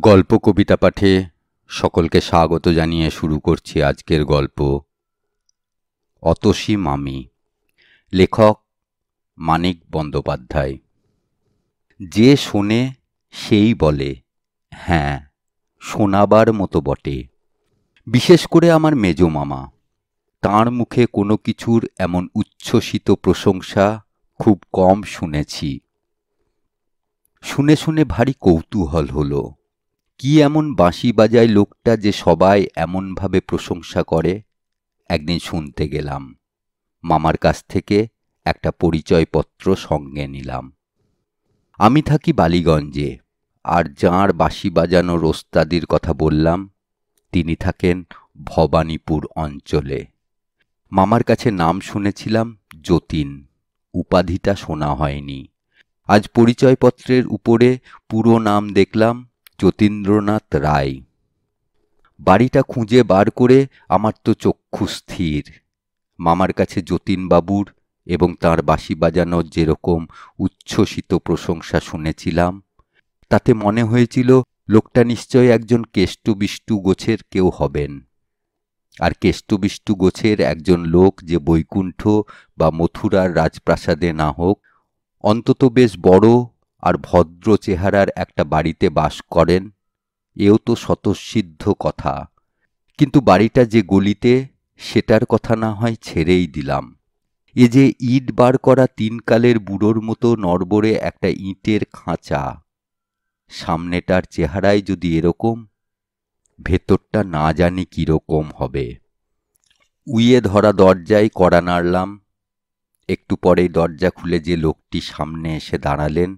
গল্প কবিতা পাঠে সকলকে স্বাগত জানিয়ে শুরু করছি আজকের গল্প অতসী মামি। লেখক মানিক বন্দ্যোপাধ্যায়। যে শোনে সেই বলে, হ্যাঁ, শোনাবার মতো বটে। বিশেষ করে আমার মেজো মামা। তাঁর মুখে কোনো কিছুর এমন উচ্ছ্বসিত প্রশংসা খুব কম শুনেছি। শুনে শুনে ভারী কৌতূহল হলো। কি এমন বাঁশি বাজায় লোকটা যে সবাই এমনভাবে প্রশংসা করে? একদিন শুনতে গেলাম। মামার কাছ থেকে একটা পরিচয়পত্র সঙ্গে নিলাম। আমি থাকি বালিগঞ্জে, আর যাঁর বাঁশি বাজানোর ওস্তাদির কথা বললাম তিনি থাকেন ভবানীপুর অঞ্চলে। মামার কাছে নাম শুনেছিলাম যতীন, উপাধিটা শোনা হয়নি। আজ পরিচয়পত্রের উপরে পুরো নাম দেখলাম যতীন্দ্রনাথ রায়। বাড়িটা খুঁজে বার করে আমার তো চক্ষু স্থির। মামার কাছে যতীনবাবুর এবং তাঁর বাঁশি বাজানোর যেরকম উচ্ছ্বসিত প্রশংসা শুনেছিলাম, তাতে মনে হয়েছিল লোকটা নিশ্চয় একজন কেষ্টবিষ্টু গোছের কেউ হবেন। আর কেষ্টবিষ্টু গোছের একজন লোক যে বৈকুণ্ঠ বা মথুরার রাজপ্রাসাদে না হোক, অন্তত বেশ বড় আর ভদ্র চেহারার একটা বাড়িতে বাস করেন, এও তো স্বতঃসিদ্ধ কথা। কিন্তু বাড়িটা যে গলিতে, সেটার কথা না হয় ছেড়েই দিলাম। এ যে ইট বার করা তিনকালের বুড়োর মতো নড়বড়ে একটা ইটের খাঁচা, সামনেটার চেহারায় যদি এরকম, ভেতরটা না জানি কীরকম হবে। উইয়ে ধরা দরজায় কড়া নাড়লাম। একটু পরেই দরজা খুলে যে লোকটি সামনে এসে দাঁড়ালেন,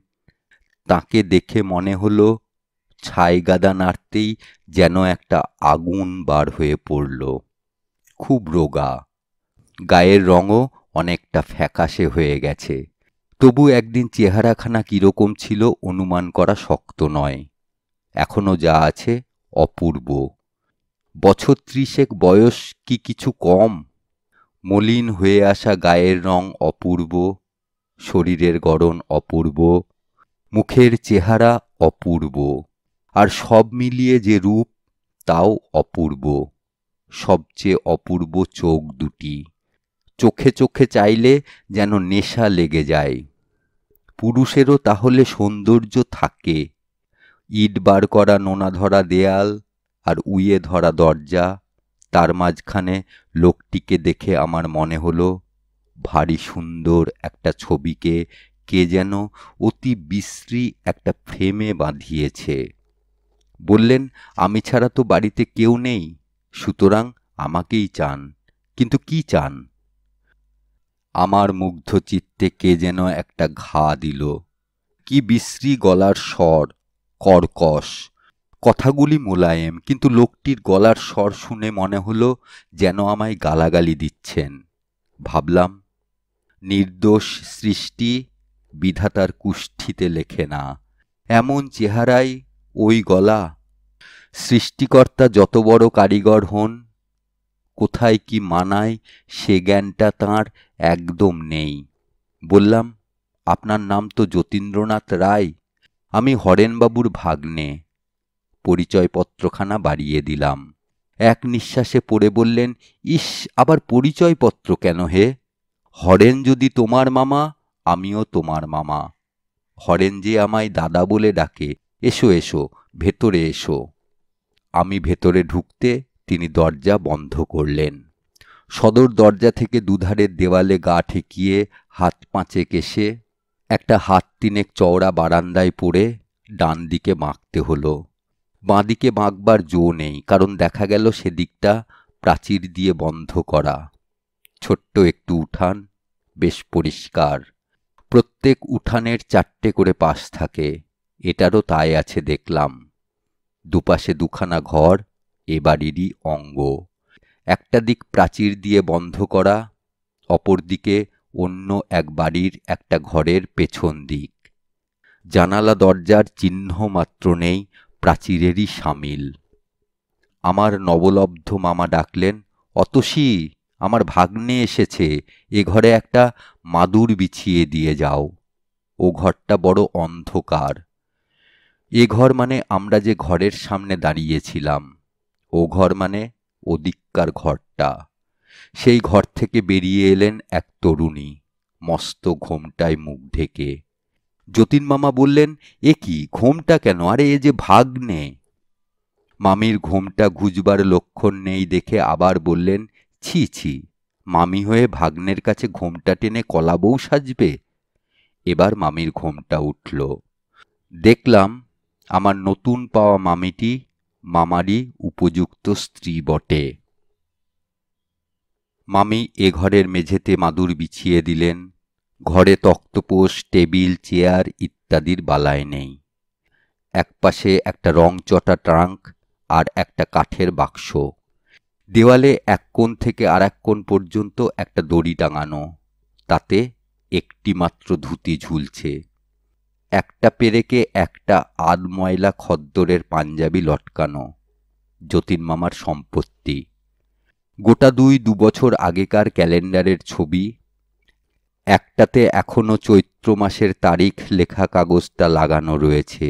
তাকে দেখে মনে হলো ছাইগাদা নাড়তেই যেন একটা আগুন বার হয়ে পড়ল। খুব রোগা, গায়ের রঙও অনেকটা ফ্যাকাশে হয়ে গেছে। তবু একদিন চেহারাখানা কীরকম ছিল অনুমান করা শক্ত নয়। এখনো যা আছে অপূর্ব। বছর 30 বয়স কি কিছু কম? মলিন হয়ে আসা গায়ের রং অপূর্ব, শরীরের গড়ন অপূর্ব, মুখের চেহারা অপূর্ব, আর সব মিলিয়ে যে রূপ তাও অপূর্ব। সবচেয়ে অপূর্ব চোখ দুটি। চোখে চোখে চাইলে যেন নেশা লেগে যায়। পুরুষেরও তাহলে সৌন্দর্য থাকে। ইট বার করা নোনা ধরা দেয়াল আর উইয়ে ধরা দরজা, তার মাঝখানে লোকটিকে দেখে আমার মনে হলো ভারী সুন্দর একটা ছবিকে কে যেন অতি বিশ্রী একটা ফ্রেমে বাঁধিয়েছে। বললেন, আমি ছাড়া তো বাড়িতে কেউ নেই, সুতরাং আমাকেই চান। কিন্তু কি চান? আমার মুগ্ধ চিত্তে কে যেন একটা ঘা দিল। কি বিশ্রী গলার স্বর, কর্কশ। কথাগুলি মোলায়েম, কিন্তু লোকটির গলার স্বর শুনে মনে হলো যেন আমায় গালাগালি দিচ্ছেন। ভাবলাম, নির্দোষ সৃষ্টি বিধাতার কুষ্ঠিতে লেখে না। এমন চেহারায় ওই গলা। সৃষ্টিকর্তা যত বড় কারিগর হন, কোথায় কি মানায় সে জ্ঞানটা তাঁর একদম নেই। বললাম, আপনার নাম তো যতীন্দ্রনাথ রায়, আমি হরেনবাবুর ভাগ্নে। পরিচয়পত্রখানা বাড়িয়ে দিলাম। এক নিঃশ্বাসে পড়ে বললেন, ইস, আবার পরিচয়পত্র কেন হে? হরেন যদি তোমার মামা, আমিও তোমার মামা। হরেন যে আমায় দাদা বলে ডাকে। এসো এসো, ভেতরে এসো। আমি ভেতরে ঢুকতে তিনি দরজা বন্ধ করলেন। সদর দরজা থেকে দুধারের দেওয়ালে গা ঠেকিয়ে হাত পাঁচেক এসে একটা হাত তিনেক চওড়া বারান্দায় পড়ে ডান দিকে বাঁকতে হলো। বাঁদিকে বাঁকবার জো নেই, কারণ দেখা গেল সেদিকটা প্রাচীর দিয়ে বন্ধ করা। ছোট্ট একটু উঠান, বেশ পরিষ্কার। প্রত্যেক উঠানের 4টে করে পাশ থাকে। এটারও তাই আছে দেখলাম। দুপাশে দুখানা ঘর এ বাড়িরই অঙ্গ। একটা দিক প্রাচীর দিয়ে বন্ধ করা, অপর দিকে অন্য এক বাড়ির একটা ঘরের পেছন দিক। জানালা দরজার চিহ্ন মাত্র নেই, প্রাচীরেরই সামিল। আমার নবলব্ধ মামা ডাকলেন, অতসী, আমার ভাগ্নে এসেছে, এ ঘরে একটা মাদুর বিছিয়ে দিয়ে যাও। ও ঘরটা বড় অন্ধকার। এ ঘর মানে আমরা যে ঘরের সামনে দাঁড়িয়েছিলাম, ও ঘর মানে ওদিককার ঘরটা। সেই ঘর থেকে বেরিয়ে এলেন এক তরুণী, মস্ত ঘোমটায় মুখ ঢেকে। যতীন মামা বললেন, এ কি ঘোমটা কেন? আরে এ যে ভাগ্নে। মামির ঘোমটা ঘুচবার লক্ষণ নেই দেখে আবার বললেন, ছি ছি, মামি হয়ে ভাগ্নের কাছে ঘোমটা টেনে কলা বউ সাজবে? এবার মামির ঘোমটা উঠল। দেখলাম আমার নতুন পাওয়া মামিটি মামারই উপযুক্ত স্ত্রী বটে। মামি এ ঘরের মেঝেতে মাদুর বিছিয়ে দিলেন। ঘরে তক্তপোষ, টেবিল, চেয়ার ইত্যাদির বালাই নেই। একপাশে একটা রংচটা ট্রাঙ্ক আর একটা কাঠের বাক্স। দেওয়ালে এক কোণ থেকে আর এক কোণ পর্যন্ত একটা দড়ি টাঙানো, তাতে একটি মাত্র ধুতি ঝুলছে। একটা পেরেকে একটা আধময়লা খদ্দরের পাঞ্জাবি লটকানো, যতীন মামার সম্পত্তি। গোটা দু বছর আগেকার ক্যালেন্ডারের ছবি, একটাতে এখনো চৈত্র মাসের তারিখ লেখা কাগজটা লাগানো রয়েছে।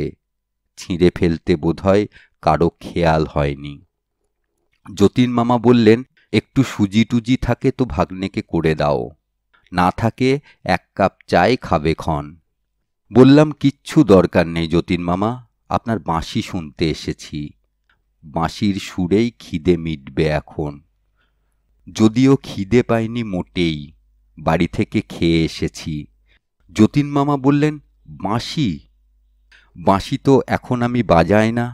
ছিঁড়ে ফেলতে বোধহয় কারো খেয়াল হয়নি। যতীন মামা বললেন, একটু সুজি টুজি থাকে তো ভাগ্নেকে করে দাও, না থাকে এক কাপ চাই খাবে ক্ষণ। বললাম, কিচ্ছু দরকার নেই যতীন মামা, আপনার বাঁশি শুনতে এসেছি। বাঁশির সুরেই খিদে মিটবে এখন। যদিও খিদে পাইনি মোটেই, বাড়ি থেকে খেয়ে এসেছি। যতীন মামা বললেন, বাঁশি? বাঁশি তো এখন আমি বাজাই না।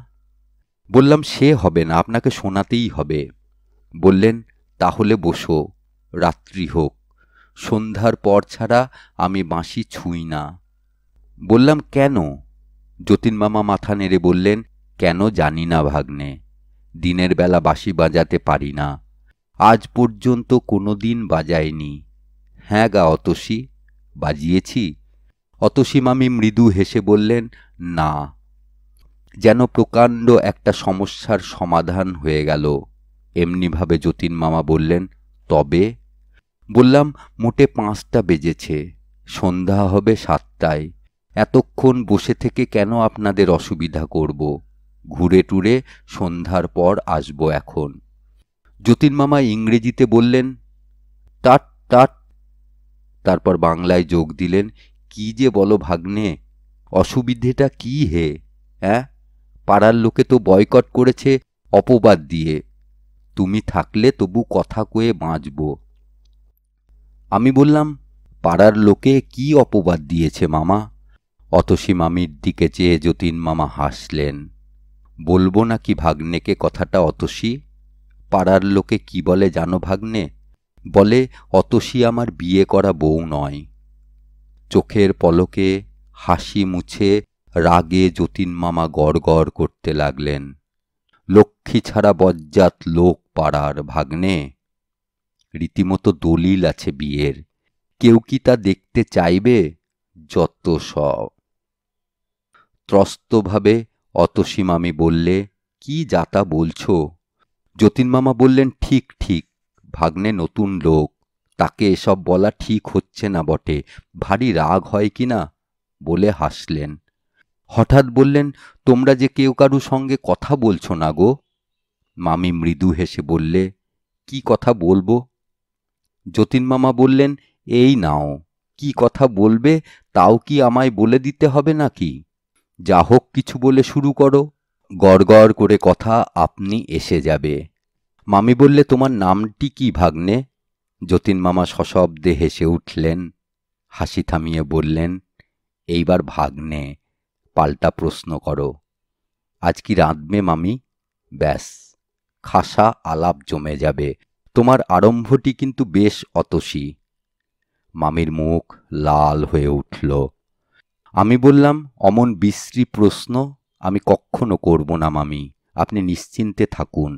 বললাম, সে হবে না, আপনাকে শোনাতেই হবে। বললেন, তাহলে বসো, রাত্রি হোক, সন্ধ্যার পর ছাড়া আমি বাঁশি ছুঁই না। বললাম, কেন? যতীন মামা মাথা নেড়ে বললেন, কেন জানি না ভাগ্নে, দিনের বেলা বাঁশি বাজাতে পারি না, আজ পর্যন্ত কোনো দিন বাজাইনি। হ্যাঁ গা অতসী, বাজিয়েছি? অতসী মামি মৃদু হেসে বললেন, না। যেন প্রকাণ্ড একটা সমস্যার সমাধান হয়ে গেল। এমনিভাবে যতীন মামা বললেন, তবে? বললাম, মোটে 5টা বেজেছে, সন্ধ্যা হবে 7টায়। এতক্ষণ বসে থেকে কেন আপনাদের অসুবিধা করব? ঘুরে টুরে সন্ধ্যার পর আসব এখন। যতীন মামা ইংরেজিতে বললেন, টাট টাট। তারপর বাংলায় যোগ দিলেন, কি যে বলো ভাগ্নে, অসুবিধেটা কি হে? হ্যাঁ, পাড়ার লোকে তো বয়কট করেছে অপবাদ দিয়ে। তুমি থাকলে তবু কথা কয়ে বাঁচব। আমি বললাম, পাড়ার লোকে কি অপবাদ দিয়েছে মামা? অতসী মামির দিকে চেয়ে যতীন মামা হাসলেন। বলবো নাকি ভাগ্নেকে কথাটা অতসী? পাড়ার লোকে কি বলে জানো ভাগ্নে? বলে, অতসী আমার বিয়ে করা বউ নয়। চোখের পলকে হাসি মুছে রাগে যতীন মামা গড় গড় করতে লাগলেন, লক্ষ্মী ছাড়া বজ্জাত লোক পাড়ার ভাগ্নে। রীতিমতো দলিল আছে বিয়ের, কেউ কি তা দেখতে চাইবে? যত সব। ত্রস্তভাবে অতসী মামি বললে, কি যাতা বলছো? যতীন মামা বললেন, ঠিক ঠিক, ভাগ্নে নতুন লোক, তাকে এসব বলা ঠিক হচ্ছে না বটে, ভারী রাগ হয় কি না? বলে হাসলেন। হঠাৎ বললেন, তোমরা যে কেউ কারু সঙ্গে কথা বলছো না গো? মামি মৃদু হেসে বললে, কি কথা বলবো? যতীন মামা বললেন, এই নাও, কি কথা বলবে তাও কি আমায় বলে দিতে হবে নাকি? যা হোক কিছু বলে শুরু করো, গড় গড় করে কথা আপনি এসে যাবে। মামি বললে, তোমার নামটি কি ভাগ্নে? যতীন মামা সশব্দে হেসে উঠলেন, হাসি থামিয়ে বললেন, এইবার ভাগ্নে, পাল্টা প্রশ্ন করো। আজ কি রাঁধবে মামি? ব্যাস, খাসা আলাপ জমে যাবে। তোমার আরম্ভটি কিন্তু বেশ অতসী। মামির মুখ লাল হয়ে উঠল। আমি বললাম, অমন বিশ্রী প্রশ্ন আমি কক্ষনো করব না মামি, আপনি নিশ্চিন্তে থাকুন।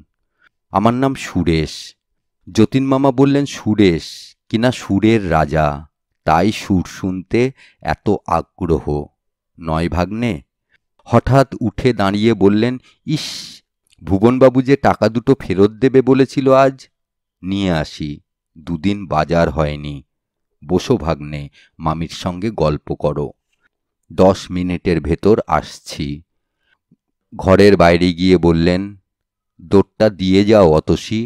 আমার নাম সুরেশ। যতীন মামা বললেন, সুরেশ কিনা সুরের রাজা, তাই সুর শুনতে এত আগ্রহ, নয় ভাগ্নে? হঠাৎ উঠে দাঁড়িয়ে বললেন, ইস, ভুবনবাবু যে টাকা দুটো ফেরত দেবে বলেছিল আজ, নিয়ে আসি, দুদিন বাজার হয়নি। বসো ভাগ্নে, মামির সঙ্গে গল্প করো। 10 মিনিটের ভেতর আসছি। ঘরের বাইরে গিয়ে বললেন, দোরটা দিয়ে যাও অতসী,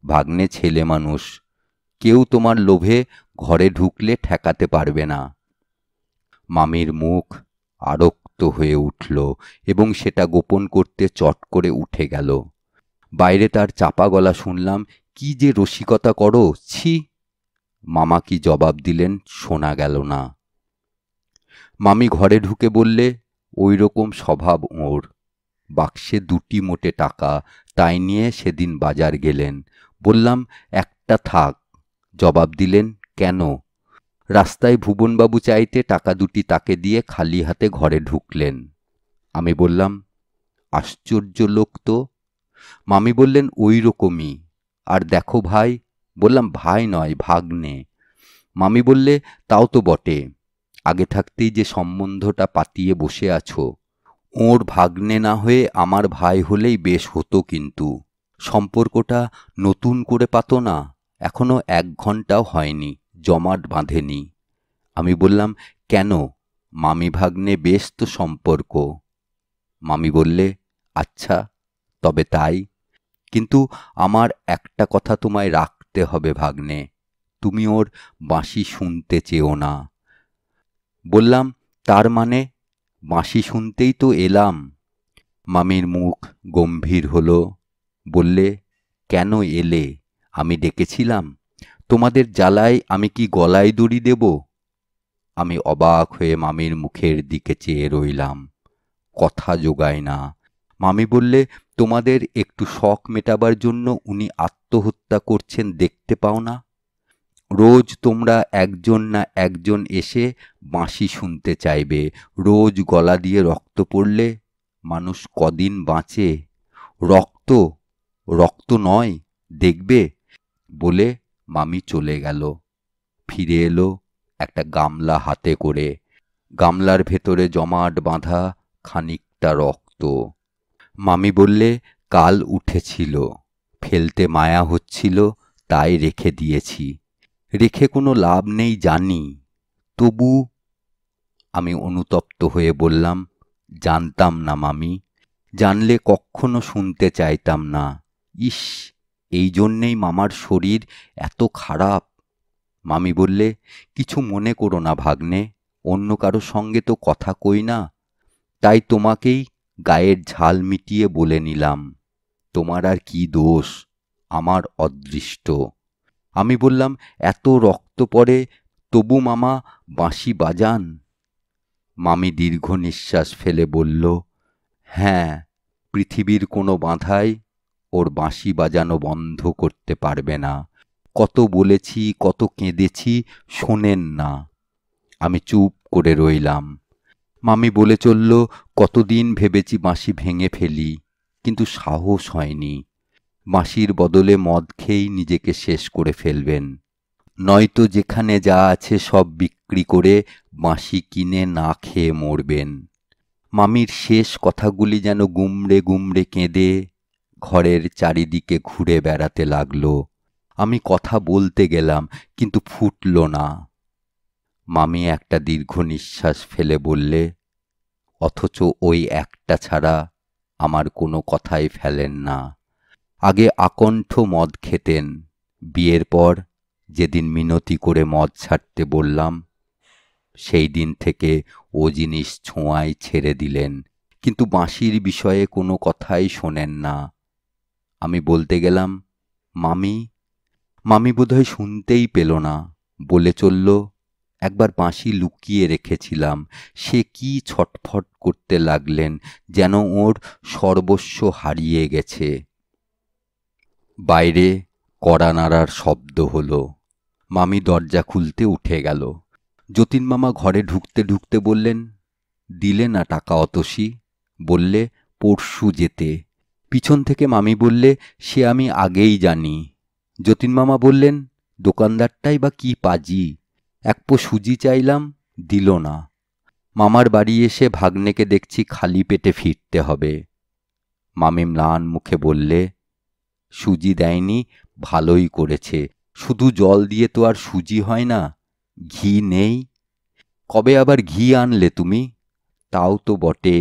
ভাগ্নে ছেলে মানুষ, কেউ তোমার লোভে ঘরে ঢুকলে ঠেকাতে পারবে না। মামির মুখ আরক্ত হয়ে উঠল এবং সেটা গোপন করতে চট করে উঠে গেল। বাইরে তার চাপা গলা শুনলাম, কি যে রসিকতা করো, ছি। মামা কি জবাব দিলেন শোনা গেল না। মামি ঘরে ঢুকে বললে, ওই রকম স্বভাব ওর। বাক্সে 2টি মোটে টাকা, তাই নিয়ে সেদিন বাজার গেলেন। বললাম, একটা থাক। জবাব দিলেন, কেন? রাস্তায় ভুবনবাবু চাইতে টাকা 2টি তাকে দিয়ে খালি হাতে ঘরে ঢুকলেন। আমি বললাম, আশ্চর্য লোক তো। মামি বললেন, ওই রকমই। আর দেখো ভাই। বললাম, ভাই নয়, ভাগ্নে। মামি বললে, তাও তো বটে, আগে থাকতেই যে সম্বন্ধটা পাতিয়ে বসে আছো। ওর ভাগ্নে না হয়ে আমার ভাই হলেই বেশ হতো, কিন্তু সম্পর্কটা নতুন করে পাতো না, এখনো 1 ঘন্টাও হয়নি, জমাট বাঁধেনি। আমি বললাম, কেন? মামি ভাগ্নে বেশ তো সম্পর্ক। মামি বললে, আচ্ছা, তবে তাই। কিন্তু আমার একটা কথা তোমায় রাখতে হবে ভাগ্নে, তুমি ওর বাঁশি শুনতে চেও না। বললাম, তার মানে? বাঁশি শুনতেই তো এলাম। মামির মুখ গম্ভীর হলো। বললে, কেন এলে? আমি ডেকেছিলাম? তোমাদের জ্বালায় আমি কি গলায় দড়ি দেব? আমি অবাক হয়ে মামির মুখের দিকে চেয়ে রইলাম। কথা জোগায় না। মামি বললে, তোমাদের একটু শখ মেটাবার জন্য উনি আত্মহত্যা করছেন, দেখতে পাও না? রোজ তোমরা একজন না একজন এসে বাঁশি শুনতে চাইবে, রোজ গলা দিয়ে রক্ত পড়লে মানুষ কদিন বাঁচে? রক্ত, রক্ত নয়, দেখবে। বলে মামি চলে গেল। ফিরে এলো একটা গামলা হাতে করে। গামলার ভেতরে জমাট বাঁধা খানিকটা রক্ত। মামি বললে, কাল উঠেছিল, ফেলতে মায়া হচ্ছিল, তাই রেখে দিয়েছি। রেখে কোনো লাভ নেই জানি, তবু। আমি অনুতপ্ত হয়ে বললাম, জানতাম না মামি, জানলে কক্ষনো শুনতে চাইতাম না। ইস, এই জন্যেই মামার শরীর এত খারাপ। মামি বললে, কিছু মনে করো না ভাগ্নে, অন্য কারো সঙ্গে তো কথা কই না, তাই তোমাকেই গায়ের ঝাল মিটিয়ে বলে নিলাম। তোমার আর কি দোষ, আমার অদৃষ্ট। আমি বললাম, এত রক্ত পড়ে, তবু মামা বাঁশি বাজান? মামি দীর্ঘ নিঃশ্বাস ফেলে বলল, হ্যাঁ, পৃথিবীর কোনো বাধাই ওর বাঁশি বাজানো বন্ধ করতে পারবে না। কত বলেছি, কত কেঁদেছি, শোনেন না। আমি চুপ করে রইলাম। মামি বলে চলল, কতদিন ভেবেছি বাঁশি ভেঙে ফেলি, কিন্তু সাহস হয়নি। বাঁশির বদলে মদ খেয়েই নিজেকে শেষ করে ফেলবেন, নয়তো যেখানে যা আছে সব বিক্রি করে বাঁশি কিনে না খেয়ে মরবেন। মামির শেষ কথাগুলি যেন গুমড়ে গুমড়ে কেঁদে ঘরের চারিদিকে ঘুরে বেড়াতে লাগলো। আমি কথা বলতে গেলাম, কিন্তু ফুটল না। মামি একটা দীর্ঘ নিঃশ্বাস ফেলে বললে, অথচ ওই একটা ছাড়া আমার কোনো কথাই ফেলেন না। আগে আকণ্ঠ মদ খেতেন, বিয়ের পর যেদিন মিনতি করে মদ ছাড়তে বললাম, সেই দিন থেকে ও জিনিস ছোঁয়ায় ছেড়ে দিলেন, কিন্তু বাঁশির বিষয়ে কোনো কথাই শোনেন না। আমি বলতে গেলাম, মামি। মামি বোধহয় শুনতেই পেল না, বলে চলল, একবার বাঁশি লুকিয়ে রেখেছিলাম। সে কি ছটফট করতে লাগলেন, যেন ওর সর্বস্ব হারিয়ে গেছে। বাইরে কড়া নাড়ার শব্দ হলো। মামি দরজা খুলতে উঠে গেল। যতীন মামা ঘরে ঢুকতে ঢুকতে বললেন, দিলে না টাকা অতসী? বললে, পরশু যেতে। পিছন থেকে মামি বললে, সে আমি আগেই জানি। যতীন মামা বললেন, দোকানদারটাই বা কি পাজি, 1 পো সুজি চাইলাম, দিল না। মামার বাড়ি এসে ভাগ্নেকে দেখছি খালি পেটে ফিরতে হবে। মামি ম্লান মুখে বললে, সুজি দেয়নি, ভালোই করেছে, শুধু জল দিয়ে তো আর সুজি হয় না। ঘি নেই? কবে আবার ঘি আনলে তুমি? তাও তো বটে,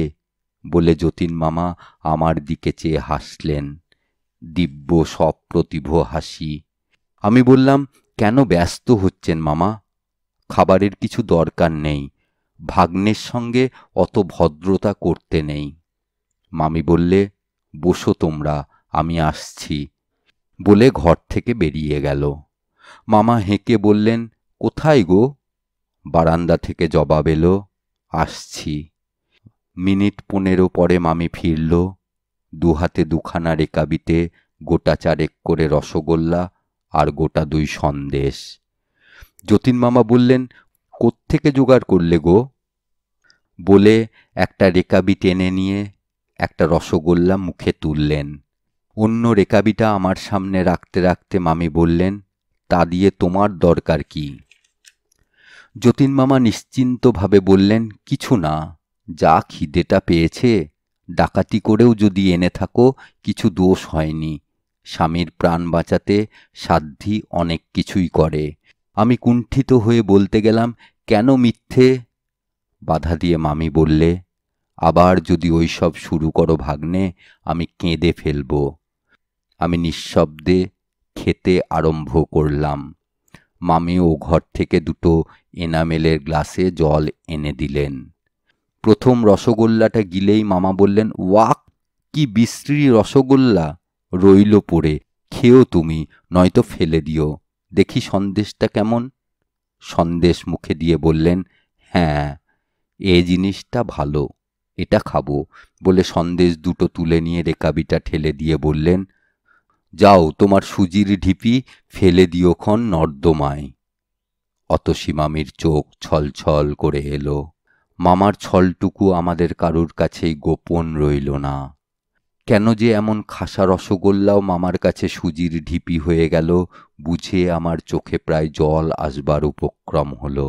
বলে যতীন মামা আমার দিকে চেয়ে হাসলেন, দিব্য সপ্রতিভ হাসি। আমি বললাম, কেন ব্যস্ত হচ্ছেন মামা? খাবারের কিছু দরকার নেই, ভাগ্নের সঙ্গে অত ভদ্রতা করতে নেই। মামি বললে, বসো তোমরা, আমি আসছি, বলে ঘর থেকে বেরিয়ে গেল। মামা হেঁকে বললেন, কোথায় গো? বারান্দা থেকে জবাব এলো, আসছি। মিনিট 15 পরে মামি ফিরল, দুহাতে দুখানা রেকাবিতে গোটা 4 করে রসগোল্লা আর গোটা 2 সন্দেশ। যতীন মামা বললেন, কোত্থেকে জোগাড় করলে গো? বলে একটা রেকাবি টেনে নিয়ে একটা রসগোল্লা মুখে তুললেন। অন্য রেকাবিটা আমার সামনে রাখতে রাখতে মামি বললেন, তা দিয়ে তোমার দরকার কি? যতীন মামা নিশ্চিন্তভাবে বললেন, কিছু না, যা খিদেটা পেয়েছে, ডাকাতি করেও যদি এনে থাকো কিছু দোষ হয়নি। স্বামীর প্রাণ বাঁচাতে সাধ্যি অনেক কিছুই করে। আমি কুণ্ঠিত হয়ে বলতে গেলাম, কেন মিথ্যে? বাধা দিয়ে মামি বললে, আবার যদি ওই সব শুরু করো ভাগ্নে, আমি কেঁদে ফেলব। আমি নিঃশব্দে খেতে আরম্ভ করলাম। মামিও ঘর থেকে 2 এনামেলের গ্লাসে জল এনে দিলেন। প্রথম রসগোল্লাটা গিলেই মামা বললেন, ওয়াক, কি বিশ্রী রসগোল্লা, রইল পড়ে, খেও তুমি, নয়তো ফেলে দিও। দেখি সন্দেশটা কেমন? সন্দেশ মুখে দিয়ে বললেন, হ্যাঁ, এ জিনিসটা ভালো, এটা খাবো, বলে সন্দেশ 2 তুলে নিয়ে রেকাবিটা ঠেলে দিয়ে বললেন, যাও তোমার সুজির ঢিপি ফেলে দিওক্ষণ নর্দমায়। অতসী মামির চোখ ছলছল করে এলো। মামার ছলটুকু আমাদের কারুর কাছেই গোপন রইল না। কেন যে এমন খাসা রসগোল্লাও মামার কাছে সুজির ঢিপি হয়ে গেল, বুঝে আমার চোখে প্রায় জল আসবার উপক্রম হলো।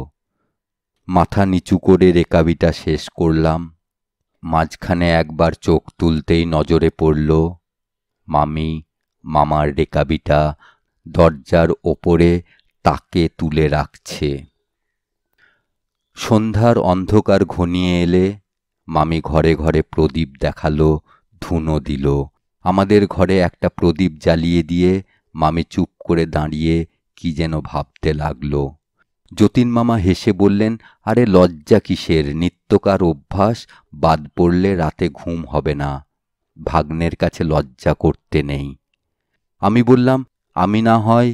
মাথা নিচু করে রেকাবিটা শেষ করলাম। মাঝখানে একবার চোখ তুলতেই নজরে পড়ল মামি মামার রেকাবিটা দরজার ওপরে তাকে তুলে রাখছে। সন্ধ্যার অন্ধকার ঘনিয়ে এলে মামি ঘরে ঘরে প্রদীপ দেখালো, ধুনো দিল। আমাদের ঘরে একটা প্রদীপ জ্বালিয়ে দিয়ে মামি চুপ করে দাঁড়িয়ে কি যেন ভাবতে লাগলো। যতীন মামা হেসে বললেন, আরে লজ্জা কিসের, নিত্যকার অভ্যাস, বাদ পড়লে রাতে ঘুম হবে না, ভাগ্নের কাছে লজ্জা করতে নেই। আমি বললাম, আমি না হয়।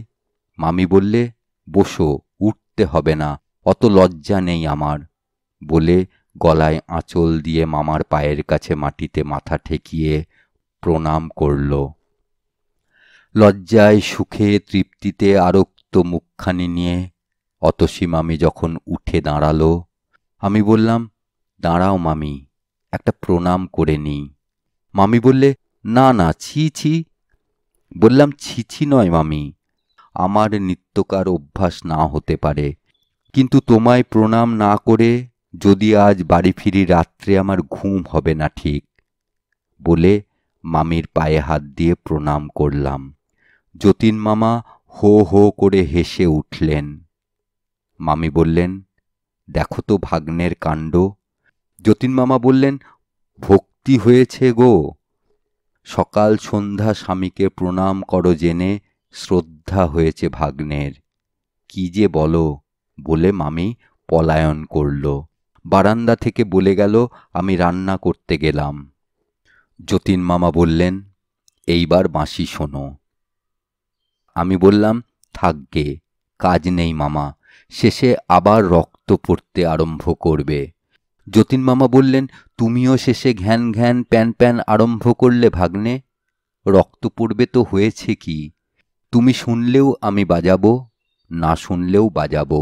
মামি বললে, বসো, উঠতে হবে না, অত লজ্জা নেই আমার, বলে গলায় আঁচল দিয়ে মামার পায়ের কাছে মাটিতে মাথা ঠেকিয়ে প্রণাম করল। লজ্জায় সুখে তৃপ্তিতে আরক্ত মুখখানি নিয়ে অতসী মামি যখন উঠে দাঁড়ালো, আমি বললাম, দাঁড়াও মামি, একটা প্রণাম করে নিই। মামি বললে, না না, ছি ছি। বললাম, ছি ছি নয় মামি, আমার নিত্যকার অভ্যাস না হতে পারে, কিন্তু তোমায় প্রণাম না করে যদি আজ বাড়ি ফিরি রাত্রে আমার ঘুম হবে না ঠিক, বলে মামির পায়ে হাত দিয়ে প্রণাম করলাম। যতীন মামা হো হো করে হেসে উঠলেন। মামি বললেন, দেখো তো ভাগ্নের কাণ্ড। যতীন মামা বললেন, ভক্তি হয়েছে গো, সকাল সন্ধ্যা স্বামীকে প্রণাম করো জেনে শ্রদ্ধা হয়েছে ভাগ্নের, কি যে বলো, বলে মামি পলায়ন করল। বারান্দা থেকে বলে গেল, আমি রান্না করতে গেলাম। যতীন মামা বললেন, এইবার বাঁশি শোনো। আমি বললাম, থাকগে, কাজ নেই মামা, শেষে আবার রক্ত পড়তে আরম্ভ করবে। যতীন মামা বললেন, তুমিও শেষে ঘ্যান ঘ্যান প্যান প্যান আরম্ভ করলে ভাগ্নে, রক্ত পড়বে তো হয়েছে কি, তুমি শুনলেও আমি বাজাবো, না শুনলেও বাজাবো।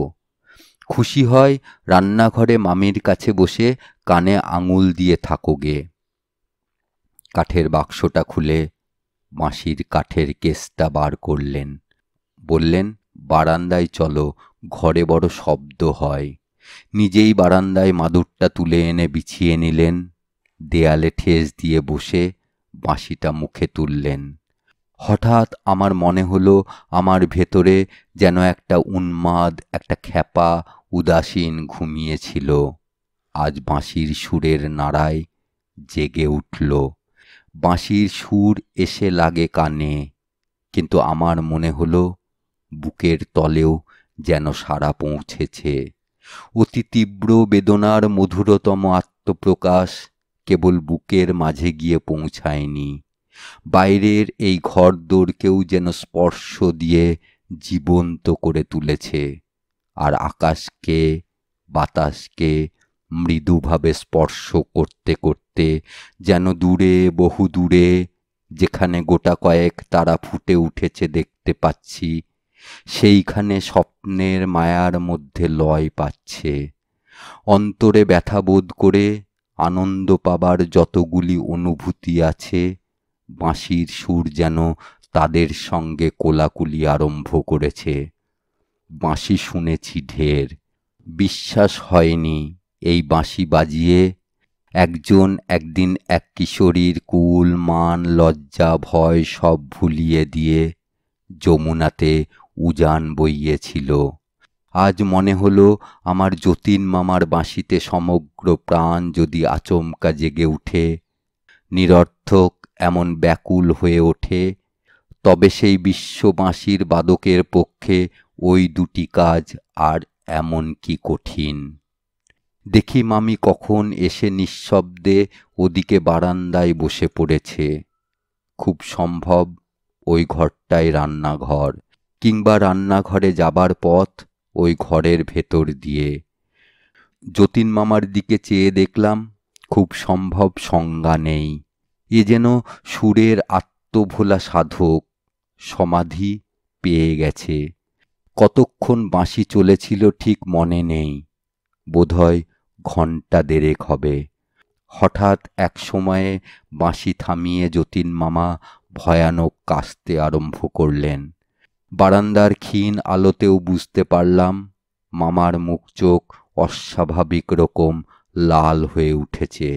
খুশি হয় রান্নাঘরে মামির কাছে বসে কানে আঙুল দিয়ে থাকোগে। কাঠের বাক্সটা খুলে বাঁশির কাঠের কেসটা বার করলেন, বললেন, বারান্দায় চলো, ঘরে বড় শব্দ হয়। নিজেই বারান্দায় মাদুরটা তুলে এনে বিছিয়ে নিলেন, দেয়ালে ঠেস দিয়ে বসে বাঁশিটা মুখে তুললেন। হঠাৎ আমার মনে হলো আমার ভেতরে যেন একটা উন্মাদ, একটা খ্যাপা উদাসীন ঘুমিয়েছিল, আজ বাঁশির সুরের নাড়ায় জেগে উঠল। বাঁশির সুর এসে লাগে কানে, কিন্তু আমার মনে হলো বুকের তলেও যেন সাড়া পৌঁছেছে। অতি তীব্র বেদনার মধুরতম আত্মপ্রকাশ কেবল বুকের মাঝে গিয়ে পৌঁছায়নি, বাইরের এই ঘরদোরকেও যেন স্পর্শ দিয়ে জীবন্ত করে তুলেছে। আর আকাশকে, বাতাসকে মৃদুভাবে স্পর্শ করতে করতে যেন দূরে, বহু দূরে, যেখানে গোটা কয়েক তারা ফুটে উঠেছে দেখতে পাচ্ছি, সেইখানে স্বপ্নের মায়ার মধ্যে লয় পাচ্ছে। অন্তরে ব্যথা বোধ করে আনন্দ পাবার যতগুলি অনুভূতি আছে, বাঁশির সুর যেন তাদের সঙ্গে কোলাকুলি আরম্ভ করেছে। বাঁশি শুনেছি ঢের, বিশ্বাস হয়নি এই বাঁশি বাজিয়ে একজন একদিন এক কিশোরীর কুল, মান, লজ্জা, ভয় সব ভুলিয়ে দিয়ে যমুনাতে উজান বইয়েছিল। আজ মনে হলো আমার যতীন মামার বাঁশিতে সমগ্র প্রাণ যদি আচমকা জেগে উঠে, নিরর্থক এমন ব্যাকুল হয়ে ওঠে, তবে সেই বিশ্ব বাঁশির বাদকের পক্ষে ওই দুটি কাজ আর এমন কি কঠিন। দেখি মামি কখন এসে নিঃশব্দে ওদিকে বারান্দায় বসে পড়েছে। খুব সম্ভব ওই ঘরটাই রান্নাঘর, কিংবা রান্নাঘরে যাবার পথ ওই ঘরের ভেতর দিয়ে। যতীন মামার দিকে চেয়ে দেখলাম খুব সম্ভব সংজ্ঞা নেই। এ যেন সুরের আত্মভোলা সাধক, সমাধি পেয়ে গেছে। কতক্ষণ বাঁশি চলেছিল ঠিক মনে নেই, বোধহয় ঘণ্টা দেড়েক হবে। হঠাৎ এক সময়ে বাঁশি থামিয়ে যতীন মামা ভয়ানক কাশতে আরম্ভ করলেন। বারান্দার ক্ষীণ আলোতেও বুঝতে পারলাম মামার মুখ চোখ অস্বাভাবিক রকম লাল হয়ে উঠেছে।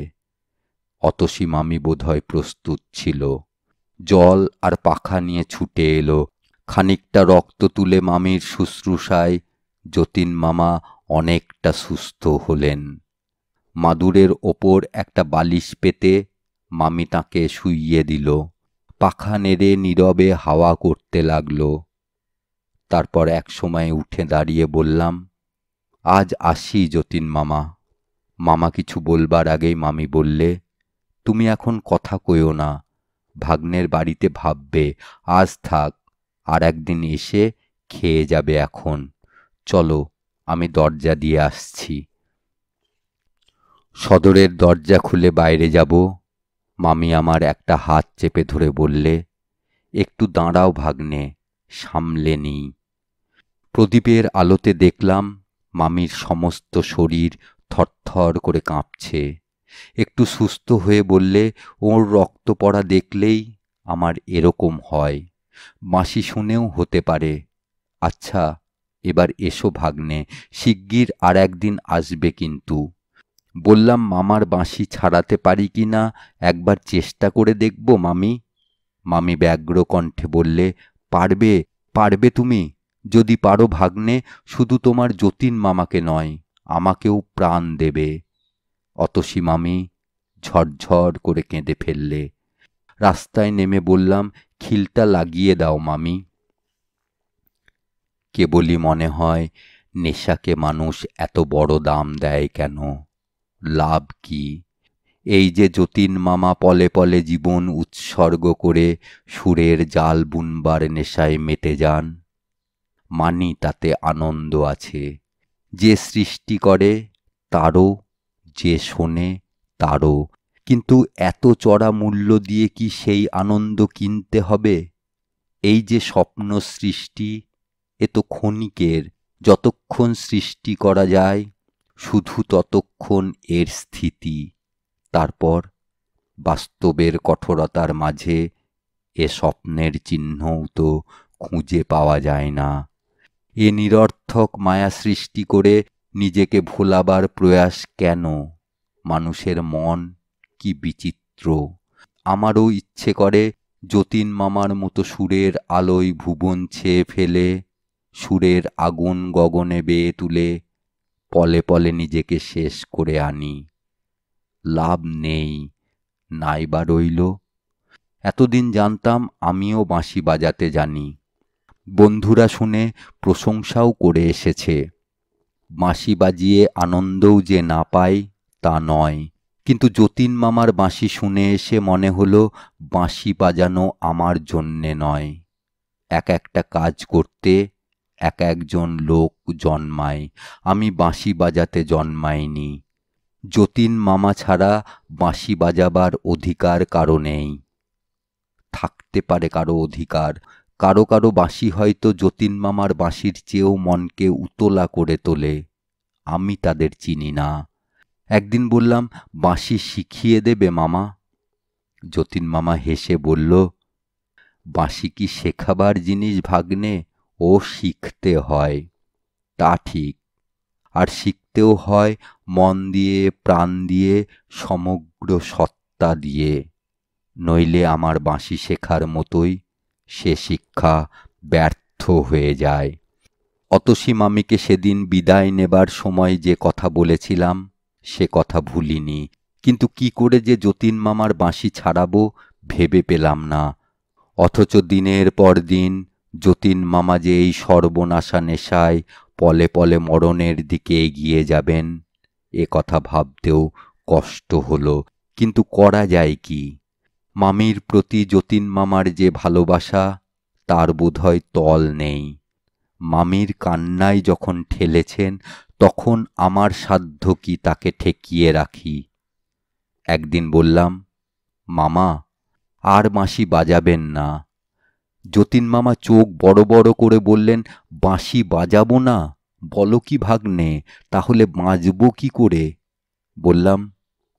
অতসী মামি বোধহয় প্রস্তুত ছিল, জল আর পাখা নিয়ে ছুটে এলো। খানিকটা রক্ত তুলে মামির শুশ্রূষায় যতীন মামা অনেকটা সুস্থ হলেন। মাদুরের ওপর একটা বালিশ পেতে মামি তাকে শুইয়ে দিল। পাখা নেড়ে নীরবে হাওয়া করতে লাগল। তারপর এক সময় উঠে দাঁড়িয়ে বললাম, আজ আসি যতীন মামা। মামা কিছু বলবার আগেই মামি বললে, তুমি এখন কথা কইও না, ভাগ্নের বাড়িতে ভাববে, আজ থাক, আর একদিন এসে খেয়ে যাবে। এখন চলো, আমি দরজা দিয়ে আসছি। সদরের দরজা খুলে বাইরে যাব। মামি আমার একটা হাত চেপে ধরে বললে, একটু দাঁড়াও ভাগ্নে, সামলে নিই। প্রদীপের আলোতে দেখলাম মামির সমস্ত শরীর থরথর করে কাঁপছে। একটু সুস্থ হয়ে বললে, ওর রক্ত পড়া দেখলেই আমার এরকম হয়, বাঁশি শুনেও হতে পারে। আচ্ছা, এবার এসো ভাগ্নে, শিগগির আর একদিন আসবে কিন্তু। বললাম, মামার বাঁশি ছাড়াতে পারি কি না একবার চেষ্টা করে দেখব মামি। মামি ব্যগ্র কণ্ঠে বললে, পারবে, পারবে তুমি, যদি পারো ভাগ্নে, শুধু তোমার যতীন মামাকে নয়, আমাকেও প্রাণ দেবে। অতসী মামি ঝরঝর করে কেঁদে ফেললে। রাস্তায় নেমে বললাম, খিলটা লাগিয়ে দাও মামি। কেবলই মনে হয় নেশাকে মানুষ এত বড় দাম দেয় কেন? লাভ কি? এই যে যতীন মামা পলে পলে জীবন উৎসর্গ করে সুরের জাল বুনবার নেশায় মেতে যান, মানি তাতে আনন্দ আছে। যে সৃষ্টি করে তারও, যে শোনে তারও, কিন্তু এত চড়া মূল্য দিয়ে কি সেই আনন্দ কিনতে হবে? এই যে স্বপ্ন সৃষ্টি, এ তো ক্ষণিকের। যতক্ষণ সৃষ্টি করা যায় শুধু ততক্ষণ এর স্থিতি, তারপর বাস্তবের কঠোরতার মাঝে এ স্বপ্নের চিহ্নও তো খুঁজে পাওয়া যায় না। এ নিরর্থক মায়া সৃষ্টি করে নিজেকে ভোলাবার প্রয়াস কেন? মানুষের মন কি বিচিত্র! আমারও ইচ্ছে করে যতীন মামার মতো সুরের আলোয় ভুবন ছেয়ে ফেলে, সুরের আগুন গগনে বেয়ে তুলে পলে পলে নিজেকে শেষ করে আনি। লাভ নেই, নাই বা রইল। এতদিন জানতাম আমিও বাঁশি বাজাতে জানি, বন্ধুরা শুনে প্রশংসাও করে এসেছে। বাঁশি বাজিয়ে আনন্দও যে না পাই তা নয়, কিন্তু যতীন মামার বাঁশি শুনে এসে মনে হলো বাঁশি বাজানো আমার জন্যে নয়। এক একটা কাজ করতে এক একজন লোক জন্মায়, আমি বাঁশি বাজাতে জন্মাইনি। যতীন মামা ছাড়া বাঁশি বাজাবার অধিকার কারো নেই। থাকতে পারে কারো অধিকার, কারো কারো বাঁশি হয়তো যতীন মামার বাঁশির চেয়েও মনকে উতলা করে তোলে, আমি তাদের চিনি না। একদিন বললাম, বাঁশি শিখিয়ে দেবে মামা? যতীন মামা হেসে বলল, বাঁশি কি শেখাবার জিনিস ভাগ্নে? ও শিখতে হয়। তা ঠিক, আর শিখতেও হয় মন দিয়ে, প্রাণ দিয়ে, সমগ্র সত্তা দিয়ে। নইলে আমার বাঁশি শেখার মতোই সে শিক্ষা ব্যর্থ হয়ে যায়। অতসী মামিকে সেদিন বিদায় নেবার সময় যে কথা বলেছিলাম সে কথা ভুলিনি, কিন্তু কি করে যে যতীন মামার বাঁশি ছাড়াবো ভেবে পেলাম না। অথচ দিনের পর দিন যতীন মামা যে এই সর্বনাশা নেশায় পলে পলে মরণের দিকে এগিয়ে যাবেন, এ কথা ভাবতেও কষ্ট হলো। কিন্তু করা যায় কি? মামির প্রতি যতীন মামার যে ভালোবাসা তার বোধহয় তল নেই। মামির কান্নায় যখন ঠেলেছেন তখন আমার সাধ্য কি তাকে ঠেকিয়ে রাখি। একদিন বললাম, মামা আর বাঁশি বাজাবেন না। যতীন মামা চোখ বড় বড় করে বললেন, বাঁশি বাজাবো না? বলো কি ভাগ্নে, তাহলে বাঁচবো কি করে? বললাম,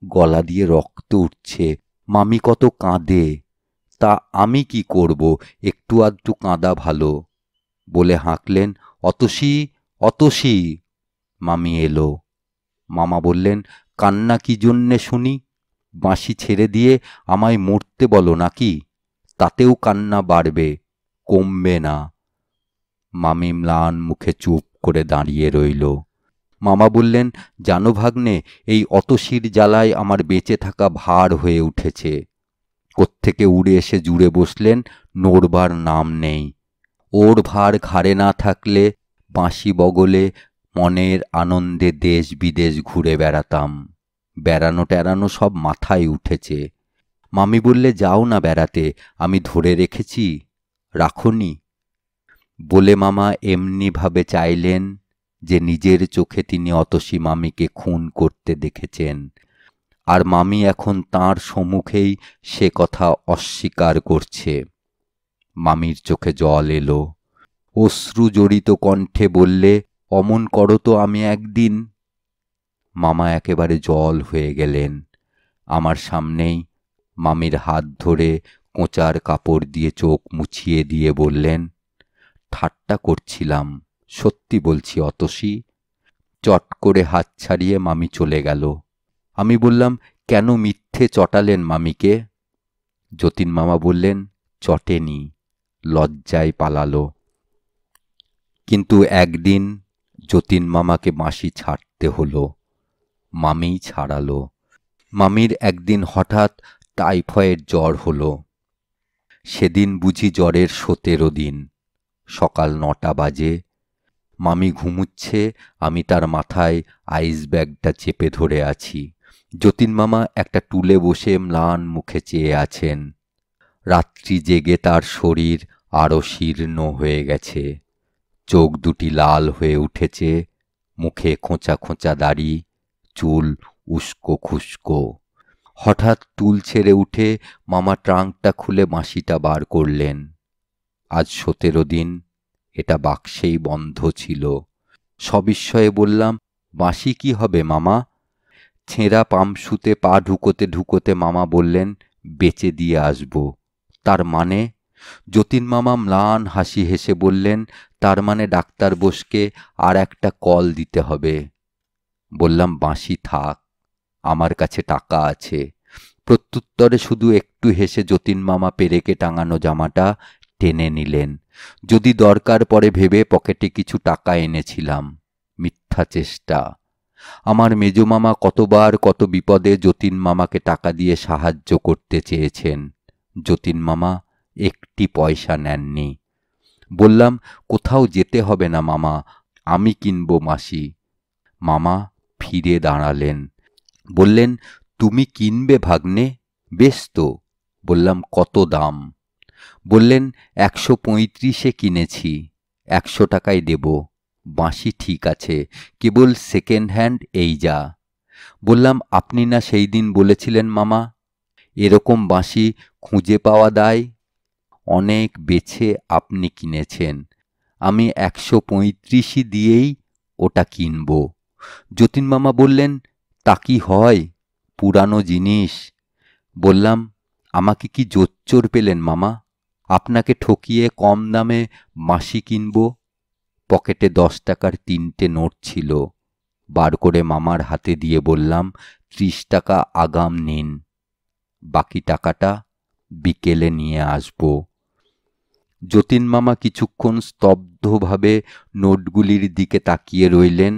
গলা দিয়ে রক্ত উঠছে, মামি কত কাঁদে, তা আমি কি করব, একটু আধটু কাঁদা ভালো। বলে হাঁকলেন, অতসী, অতসী। মামি এলো। মামা বললেন, কান্না কি জন্যে শুনি? বাঁশি ছেড়ে দিয়ে আমায় মরতে বলো নাকি? তাতেও কান্না বাড়বে, কমবে না। মামি ম্লান মুখে চুপ করে দাঁড়িয়ে রইল। মামা বললেন, জানো ভাগ্নে, এই অতসীর জ্বালায় আমার বেঁচে থাকা ভার হয়ে উঠেছে। কোত্থেকে উড়ে এসে জুড়ে বসলেন, নড়বার নাম নেই। ওর ভার ঘাড়ে না থাকলে বাঁশি বগলে মনের আনন্দে দেশ বিদেশ ঘুরে বেড়াতাম। বেড়ানো টেড়ানো সব মাথায় উঠেছে। মামি বললে, যাও না বেড়াতে, আমি ধরে রেখেছি, রাখনি? বলে মামা এমনিভাবে চাইলেন যে নিজের চোখে তিনি অতসী মামিকে খুন করতে দেখেছেন, আর মামি এখন তাঁর সম্মুখেই সে কথা অস্বীকার করছে। মামির চোখে জল এলো, অশ্রু জড়িত কণ্ঠে বললে, অমন করো তো আমি একদিন। মামা একেবারে জল হয়ে গেলেন। আমার সামনেই মামির হাত ধরে কোঁচার কাপড় দিয়ে চোখ মুছিয়ে দিয়ে বললেন, ঠাট্টা করছিলাম, সত্যি বলছি অতসী। চট করে হাত ছাড়িয়ে মামি চলে গেল। আমি বললাম, কেন মিথ্যে চটালেন মামিকে? যতীন মামা বললেন, চটেনি, লজ্জায় পালালো। কিন্তু একদিন যতীন মামাকে বাঁশি ছাড়তে হলো। মামিই ছাড়ালো। মামির একদিন হঠাৎ টাইফয়েড জ্বর হলো। সেদিন বুঝি জ্বরের 17 দিন। সকাল 9টা বাজে। মামি ঘুমুচ্ছে, আমি তার মাথায় আইস ব্যাগটা চেপে ধরে আছি। যতীন মামা একটা টুলে বসে ম্লান মুখে চেয়ে আছেন। রাত্রি জেগে তার শরীর আরো শীর্ণ হয়ে গেছে, চোখ দুটি লাল হয়ে উঠেছে, মুখে খোঁচা খোঁচা দাড়ি, চুল উস্কো খুস্কো। হঠাৎ টুল ছেড়ে উঠে মামা ট্রাঙ্কটা খুলে বাঁশিটা বার করলেন। আজ 17 দিন এটা বাক্সেই বন্ধ ছিল। সবিস্ময়ে বললাম, বাঁশি কি হবে মামা? ছেঁড়া পামসুতে পা ঢুকোতে ঢুকোতে মামা বললেন, বেচে দিয়ে আসব। তার মানে? যতীন মামা ম্লান হাসি হেসে বললেন, তার মানে ডাক্তার বোসকে আর একটা কল দিতে হবে। বললাম, বাঁশি থাক, আমার কাছে টাকা আছে। প্রত্যুত্তরে শুধু একটু হেসে যতীন মামা পেরেকে টাঙানো জামাটা টেনে নিলেন। যদি দরকার পড়ে ভেবে পকেটে কিছু টাকা এনেছিলাম। মিথ্যা চেষ্টা। আমার মেজমামা কতবার কত বিপদে যতীন মামাকে টাকা দিয়ে সাহায্য করতে চেয়েছেন। যতীন মামা একটি পয়সা নেননি। বললাম, কোথাও যেতে হবে না মামা, আমি কিনব মাসি। মামা ফিরে দাঁড়ালেন, বললেন, তুমি কিনবে ভাগ্নে? বেশ তো। বললাম, কত দাম? বললেন, 135-এ কিনেছি, 100 টাকায় দেব। বাঁশি ঠিক আছে, কেবল সেকেন্ড হ্যান্ড এই যা। বললাম, আপনি না সেই দিন বলেছিলেন মামা, এরকম বাঁশি খুঁজে পাওয়া দায়। অনেক বেছে আপনি কিনেছেন, আমি 135 দিয়েই ওটা কিনব। যতীন মামা বললেন, তা কি হয়, পুরানো জিনিস। বললাম, আমাকে কি জোচ্চোর পেলেন মামা? আপনাকে ঠকিয়ে কম দামে বাঁশি কিনব। পকেটে 10 টাকার 3টে নোট ছিল, বার করে মামার হাতে দিয়ে বললাম, 30 টাকা আগাম নিন, বাকি টাকাটা বিকেলে নিয়ে আসব। যতীন মামা কিছুক্ষণ স্তব্ধভাবে নোটগুলির দিকে তাকিয়ে রইলেন,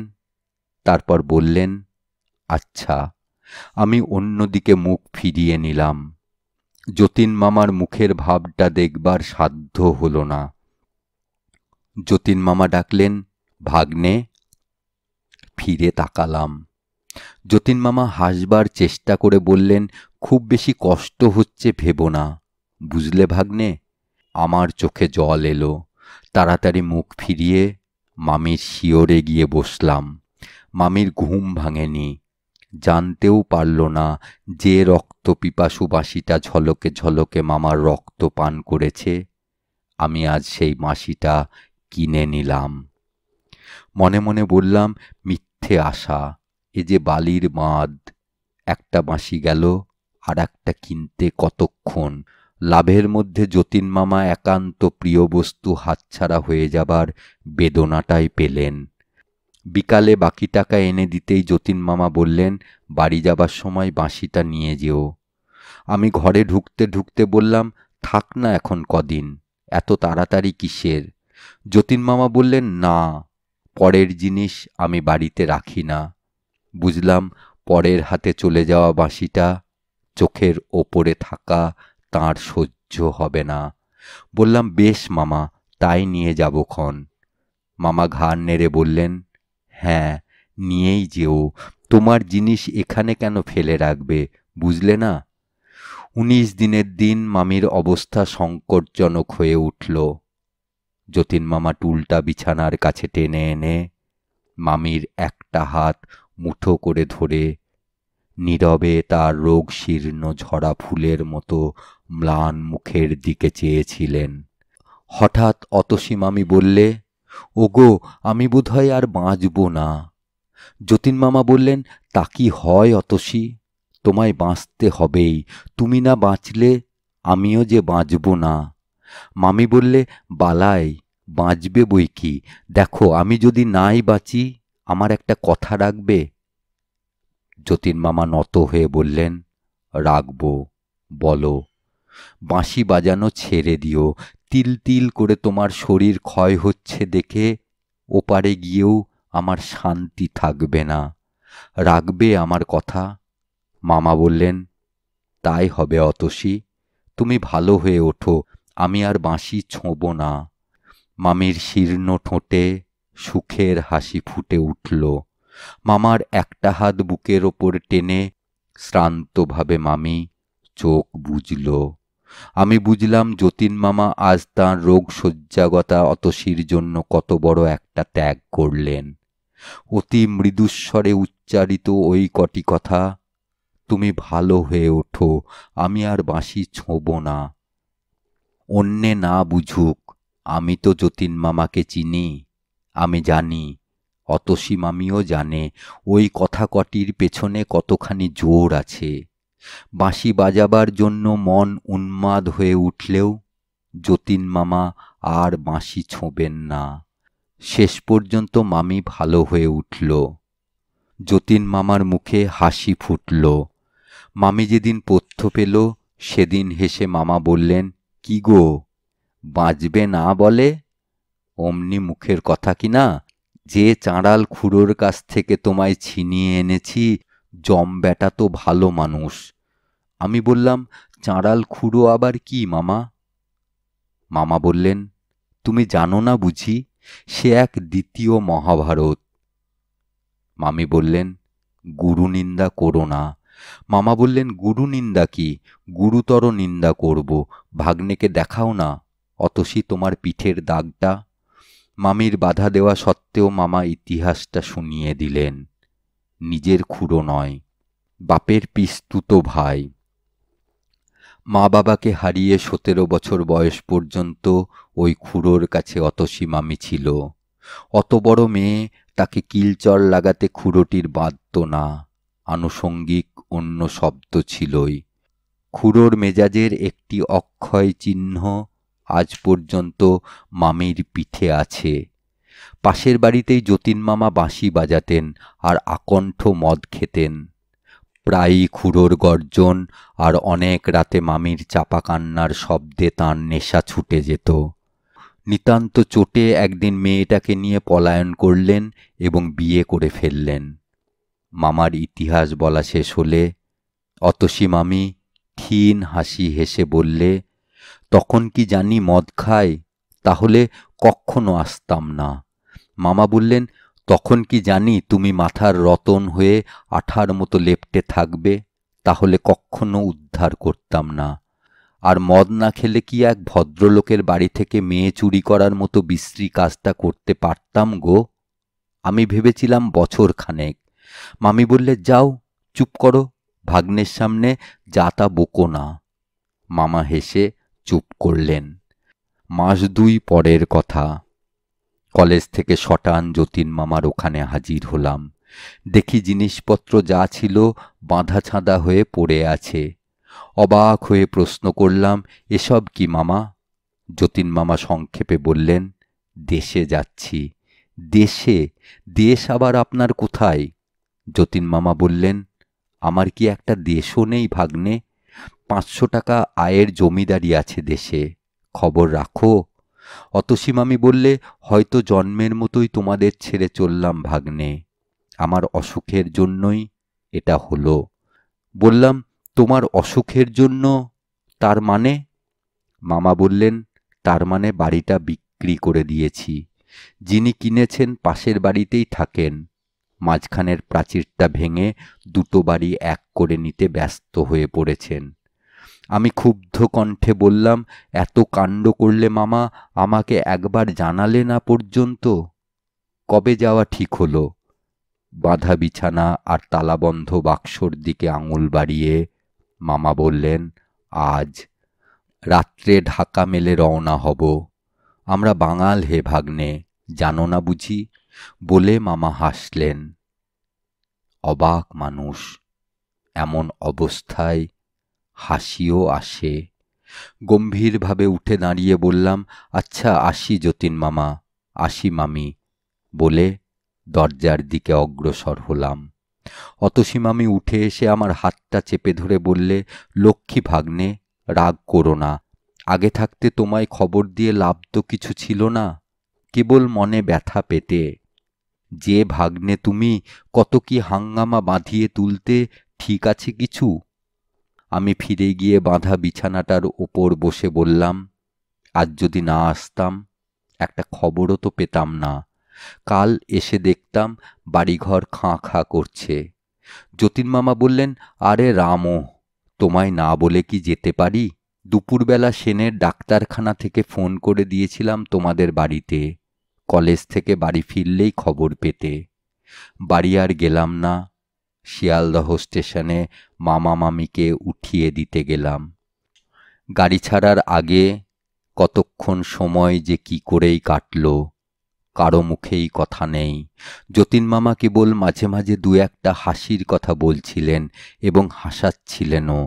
তারপর বললেন, আচ্ছা। আমি অন্যদিকে মুখ ফিরিয়ে নিলাম। যতীন মামার মুখের ভাবটা দেখবার সাধ্য হল না। যতীন মামা ডাকলেন, ভাগ্নে। ফিরে তাকালাম। যতীন মামা হাসবার চেষ্টা করে বললেন, খুব বেশি কষ্ট হচ্ছে ভেবো না, বুঝলে ভাগ্নে। আমার চোখে জল এলো। তাড়াতাড়ি মুখ ফিরিয়ে মামির শিয়রে গিয়ে বসলাম। মামির ঘুম ভাঙেনি, জানতেও পারল না যে রক্ত পিপাসু বাঁশিটা ঝলকে ঝলকে মামার রক্ত পান করেছে, আমি আজ সেই বাঁশিটা কিনে নিলাম। মনে মনে বললাম, মিথ্যে আশা, এ যে বালির বাঁধ। একটা বাঁশি গেল, আর একটা কিনতে কতক্ষণ। লাভের মধ্যে যতীন মামা একান্ত প্রিয় বস্তু হাতছাড়া হয়ে যাবার বেদনাটাই পেলেন। বিকালে বাকি টাকা এনে দিতেই যতীন মামা বললেন, বাড়ি যাবার সময় বাঁশিটা নিয়ে যেও। আমি ঘরে ঢুকতে ঢুকতে বললাম, থাক না এখন কদিন, এত তাড়াতাড়ি কিসের? যতীন মামা বললেন, না, পরের জিনিস আমি বাড়িতে রাখি না। বুঝলাম পরের হাতে চলে যাওয়া বাঁশিটা চোখের ওপরে থাকা তাঁর সহ্য হবে না। বললাম, বেশ মামা, তাই নিয়ে যাবক্ষণ। মামা ঘাড় নেড়ে বললেন, হ্যাঁ, নিয়েই যেও, তোমার জিনিস এখানে কেন ফেলে রাখবে, বুঝলে না। 19 দিনের দিন মামির অবস্থা সংকটজনক হয়ে উঠল। যতীন মামা টুলটা বিছানার কাছে টেনে এনে মামির একটা হাত মুঠো করে ধরে নীরবে তার রোগ শীর্ণ ঝরা ফুলের মতো ম্লান মুখের দিকে চেয়েছিলেন। হঠাৎ অতসী মামি বললে, ওগো, আমি বোধহয় আর বাঁচব না। যতীন মামা বললেন, তা কি হয় অতসী, তোমায় বাঁচতে হবেই, তুমি না বাঁচলে আমিও যে বাঁচব না। মামি বললে, বালাই, বাঁচবে বই কি, দেখো আমি যদি নাই বাঁচি, আমার একটা কথা রাখবে। যতীন মামা নত হয়ে বললেন, রাখব, বলো। বাঁশি বাজানো ছেড়ে দিও, তিল তিল করে তোমার শরীর ক্ষয় হচ্ছে দেখে ওপারে গিয়েও আমার শান্তি থাকবে না, রাখবে আমার কথা। মামা বললেন, তাই হবে অতসী, তুমি ভালো হয়ে ওঠো, আমি আর বাঁশি ছোঁব না। মামির শীর্ণ ঠোঁটে সুখের হাসি ফুটে উঠল। মামার একটা হাত বুকের ওপর টেনে শ্রান্তভাবে মামি চোখ বুজল। আমি বুঝলাম যতীন মামা আজ তাঁর রোগ শয্যাগতা অতসীর জন্য কত বড় একটা ত্যাগ করলেন। অতি মৃদুস্বরে উচ্চারিত ওই কটি কথা, তুমি ভালো হয়ে ওঠো, আমি আর বাঁশি ছোঁব না। অন্যে না বুঝুক, আমি তো যতীন মামাকে চিনি, আমি জানি, অতসী মামিও জানে ওই কথা কটির পেছনে কতখানি জোর আছে। বাঁশি বাজাবার জন্য মন উন্মাদ হয়ে উঠলেও যতীন মামা আর বাঁশি ছোঁবেন না। শেষ পর্যন্ত মামি ভালো হয়ে উঠল। যতীন মামার মুখে হাসি ফুটল। মামি যেদিন পথ্য পেল সেদিন হেসে মামা বললেন, কি গো, বাঁচবে না বলে? অমনি মুখের কথা কি না, যে চাঁড়াল খুড়োর কাছ থেকে তোমায় ছিনিয়ে এনেছি, জম বেটা তো ভালো মানুষ। আমি বললাম, চাঁড়াল খুড়ো আবার কি মামা? মামা বললেন, তুমি জানো না বুঝি? সে এক দ্বিতীয় মহাভারত। মামি বললেন, গুরু নিন্দা করো না। মামা বললেন, গুরু নিন্দা কি? গুরুতর নিন্দা করব। ভাগ্নেকে দেখাও না অতসী তোমার পিঠের দাগটা। মামির বাধা দেওয়া সত্ত্বেও মামা ইতিহাসটা শুনিয়ে দিলেন। নিজের খুড়ো নয়, বাপের পিস্তুত ভাই। মা বাবাকে হারিয়ে 17 বছর বয়স পর্যন্ত ওই খুড়োর কাছে অতসী মামি ছিল। অত বড় মেয়ে, তাকে কিলচর লাগাতে খুড়োটির বাধ্য না। আনুষঙ্গিক অন্য শব্দ ছিলই। খুড়োর মেজাজের একটি অক্ষয় চিহ্ন আজ পর্যন্ত মামির পিঠে আছে। পাশের বাড়িতেই যতীন মামা বাঁশি বাজাতেন আর আকণ্ঠ মদ খেতেন। প্রায়ই খুড়োর গর্জন আর অনেক রাতে মামির চাপা কান্নার শব্দে তাঁর নেশা ছুটে যেত। নিতান্ত চোটে একদিন মেয়েটাকে নিয়ে পলায়ন করলেন এবং বিয়ে করে ফেললেন। মামার ইতিহাস বলা শেষ হলে অতসী মামি ক্ষীণ হাসি হেসে বললে, তখন কি জানি মদ খায়, তাহলে কক্ষনো আসতাম না। মামা বললেন, তখন কি জানি তুমি মাথার রতন হয়ে আঠার মতো লেপ্টে থাকবে, তাহলে কক্ষনো উদ্ধার করতাম না। আর মদ না খেলে কি এক ভদ্রলোকের বাড়ি থেকে মেয়ে চুরি করার মতো বিশ্রী কাজটা করতে পারতাম গো? আমি ভেবেছিলাম বছর খানেক। মামি বললে, যাও চুপ করো, ভাগ্নের সামনে যা তা বকো না। মামা হেসে চুপ করলেন। মাস 2 পরের কথা। কলেজ থেকে শটান যতীন মামার ওখানে হাজির হলাম। দেখি জিনিসপত্র যা ছিল বাঁধা ছাঁদা হয়ে পড়ে আছে। অবাক হয়ে প্রশ্ন করলাম, এসব কি মামা? যতীন মামা সংক্ষেপে বললেন, দেশে যাচ্ছি। দেশে? দেশ আবার আপনার কোথায়? যতীন মামা বললেন, আমার কি একটা দেশও নেই ভাগ্নে? 500 টাকা আয়ের জমিদারি আছে দেশে, খবর রাখো। অতসী মামি বললে, হয়তো জন্মের মতোই তোমাদের ছেড়ে চললাম ভাগ্নে। আমার অসুখের জন্যই এটা হলো। বললাম, তোমার অসুখের জন্য? তার মানে? মামা বললেন, তার মানে বাড়িটা বিক্রি করে দিয়েছি। যিনি কিনেছেন পাশের বাড়িতেই থাকেন। মাঝখানের প্রাচীরটা ভেঙে 2টো বাড়ি এক করে নিতে ব্যস্ত হয়ে পড়েছেন। আমি ক্ষুব্ধ কণ্ঠে বললাম, এত কাণ্ড করলে মামা, আমাকে একবার জানালে না পর্যন্ত? কবে যাওয়া ঠিক হলো? বাঁধা বিছানা আর তালাবন্ধ বাক্সর দিকে আঙুল বাড়িয়ে মামা বললেন, আজ রাত্রে ঢাকা মেলে রওনা হব। আমরা বাঙাল হে ভাগ্নে, জানো না বুঝি? বলে মামা হাসলেন। অবাক মানুষ, এমন অবস্থায় হাসিও আসে। গম্ভীরভাবে উঠে দাঁড়িয়ে বললাম, আচ্ছা আসি যতীন মামা, আসি মামি, বলে দরজার দিকে অগ্রসর হলাম। অতসী মামি উঠে এসে আমার হাতটা চেপে ধরে বললে, লক্ষ্মী ভাগ্নে, রাগ করো না। আগে থাকতে তোমায় খবর দিয়ে লাভ তো কিছু ছিল না, কেবল মনে ব্যথা পেতে। যে ভাগ্নে তুমি, কত কি হাঙ্গামা বাঁধিয়ে তুলতে, ঠিক আছে কিছু? আমি ফিরে গিয়ে বাঁধা বিছানাটার ওপর বসে বললাম, আজ যদি না আসতাম একটা খবরও তো পেতাম না। কাল এসে দেখতাম বাড়িঘর খাঁ খাঁ করছে। যতীন মামা বললেন, আরে রামও, তোমায় না বলে কি যেতে পারি? দুপুরবেলা সেনের ডাক্তারখানা থেকে ফোন করে দিয়েছিলাম তোমাদের বাড়িতে, কলেজ থেকে বাড়ি ফিরলেই খবর পেতে। বাড়ি আর গেলাম না। শিয়ালদহ স্টেশনে মামা মামিকে উঠিয়ে দিতে গেলাম। গাড়ি ছাড়ার আগে কতক্ষণ সময় যে কি করেই কাটল, কারো মুখেই কথা নেই। যতীন মামা কেবল মাঝে মাঝে 2-1টা হাসির কথা বলছিলেন এবং হাসাচ্ছিলেনও,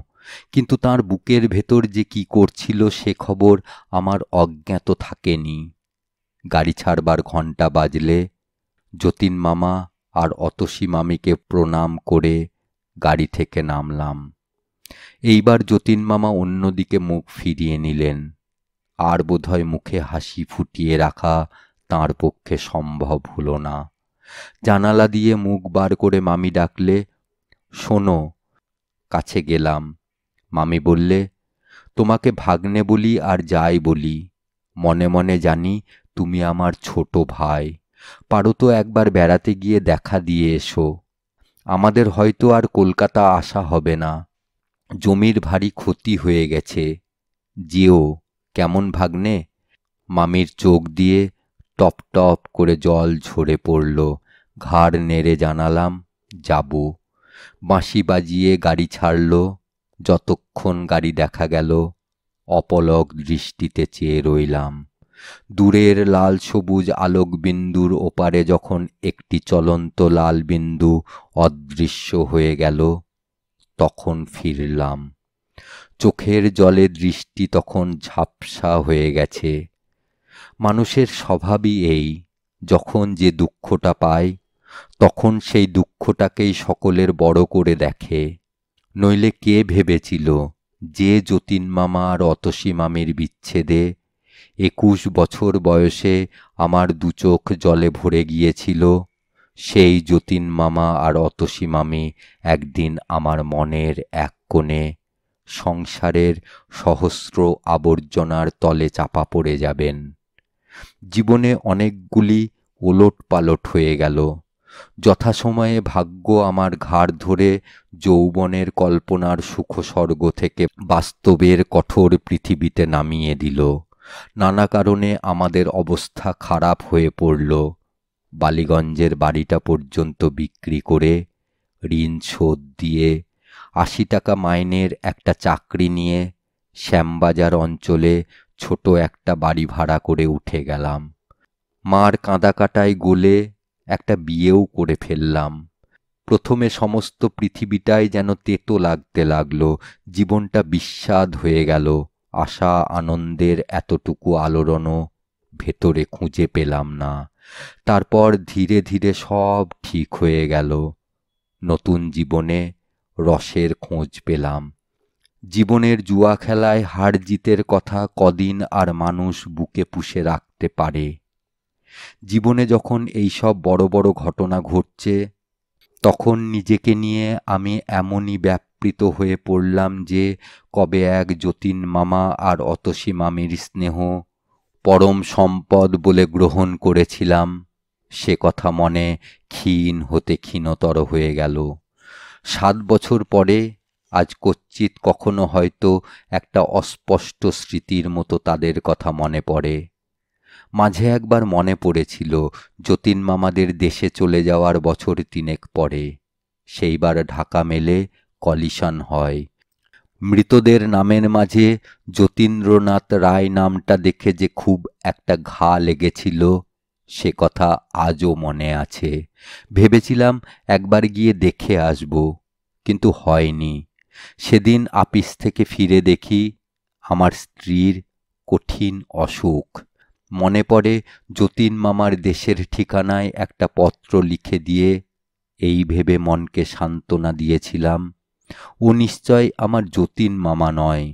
কিন্তু তাঁর বুকের ভেতর যে কি করছিল সে খবর আমার অজ্ঞাত থাকেনি। গাড়ি ছাড়বার ঘণ্টা বাজলে যতীন মামা আর অতসী মামিকে প্রণাম করে গাড়ি থেকে নামলাম। এইবার যতীন মামা অন্যদিকে মুখ ফিরিয়ে নিলেন, আর বোধহয় মুখে হাসি ফুটিয়ে রাখা তাঁর পক্ষে সম্ভব হলো না। জানালা দিয়ে মুখ বার করে মামি ডাকলে, শোনো। কাছে গেলাম। মামি বললে, তোমাকে ভাগ্নে বলি আর যাই বলি, মনে মনে জানি তুমি আমার ছোট ভাই। পারো তো একবার বেড়াতে গিয়ে দেখা দিয়ে এসো। আমাদের হয়তো আর কলকাতা আসা হবে না। জমির ভারী ক্ষতি হয়ে গেছে। যেও, কেমন ভাগ্নে? মামির চোখ দিয়ে টপ টপ করে জল ঝরে পড়ল। ঘাড় নেড়ে জানালাম, যাব। বাঁশি বাজিয়ে গাড়ি ছাড়ল। যতক্ষণ গাড়ি দেখা গেল, অপলক দৃষ্টিতে চেয়ে রইলাম। দূরের লাল সবুজ আলোকবিন্দুর ওপারে যখন একটি চলন্ত লাল বিন্দু অদৃশ্য হয়ে গেল, তখন ফিরলাম। চোখের জলে দৃষ্টি তখন ঝাপসা হয়ে গেছে। মানুষের স্বভাবই এই, যখন যে দুঃখটা পায় তখন সেই দুঃখটাকেই সকলের বড় করে দেখে। নইলে কে ভেবেছিল যে যতীন মামা আর অতসী মামির বিচ্ছেদে 21 বছর বয়সে আমার দুচোখ জলে ভরে গিয়েছিল, সেই যতীন মামা আর অতসী মামি একদিন আমার মনের এক কোণে সংসারের সহস্র আবর্জনার তলে চাপা পড়ে যাবেন। জীবনে অনেকগুলি ওলট পালট হয়ে গেল। যথাসময়ে ভাগ্য আমার ঘাড় ধরে যৌবনের কল্পনার সুখস্বর্গ থেকে বাস্তবের কঠোর পৃথিবীতে নামিয়ে দিল। নানা কারণে আমাদের অবস্থা খারাপ হয়ে পড়ল। বালিগঞ্জের বাড়িটা পর্যন্ত বিক্রি করে, ঋণ শোধ দিয়ে, 80 টাকা মাইনের একটা চাকরি নিয়ে শ্যামবাজার অঞ্চলে ছোট একটা বাড়ি ভাড়া করে উঠে গেলাম। মার কাঁদাকাটায় গলে একটা বিয়েও করে ফেললাম। প্রথমে সমস্ত পৃথিবীটাই যেন তেতো লাগতে লাগলো। জীবনটা বিস্বাদ হয়ে গেল। আশা আনন্দের এতটুকু আলোড়নও ভেতরে খুঁজে পেলাম না। তারপর ধীরে ধীরে সব ঠিক হয়ে গেল। নতুন জীবনে রসের খোঁজ পেলাম। জীবনের জুয়া খেলায় হার জিতের কথা কদিন আর মানুষ বুকে পুষে রাখতে পারে? জীবনে যখন এইসব বড় বড় ঘটনা ঘটছে, তখন নিজেকে নিয়ে আমি এমনই ব্যাপৃত হয়ে পড়লাম যে কবে এক যতীন মামা আর অতসী মামির স্নেহ পরম সম্পদ বলে গ্রহণ করেছিলাম, সে কথা মনে ক্ষীণ হতে ক্ষীণতর হয়ে গেল। 7 বছর পরে আজ কচ্চিৎ কখনো হয়তো একটা অস্পষ্ট স্মৃতির মতো তাদের কথা মনে পড়ে। মাঝে একবার মনে পড়েছিল যতীন মামাদের দেশে চলে যাওয়ার বছর 3 পরে। সেইবার ঢাকা মেলে কলিশন হয়। মৃতদের নামের মাঝে যতীন্দ্রনাথ রায় নামটা দেখে যে খুব একটা ঘা লেগেছিল, সে কথা আজও মনে আছে। ভেবেছিলাম একবার গিয়ে দেখে আসব, কিন্তু হয়নি। সেদিন আপিস থেকে ফিরে দেখি আমার স্ত্রীর কঠিন অসুখ। মনে পড়ে যতীন মামার দেশের ঠিকানায় একটা পত্র লিখে দিয়ে এই ভেবে মনকে সান্ত্বনা দিয়েছিলাম, ও নিশ্চয় আমার যতীন মামা নয়।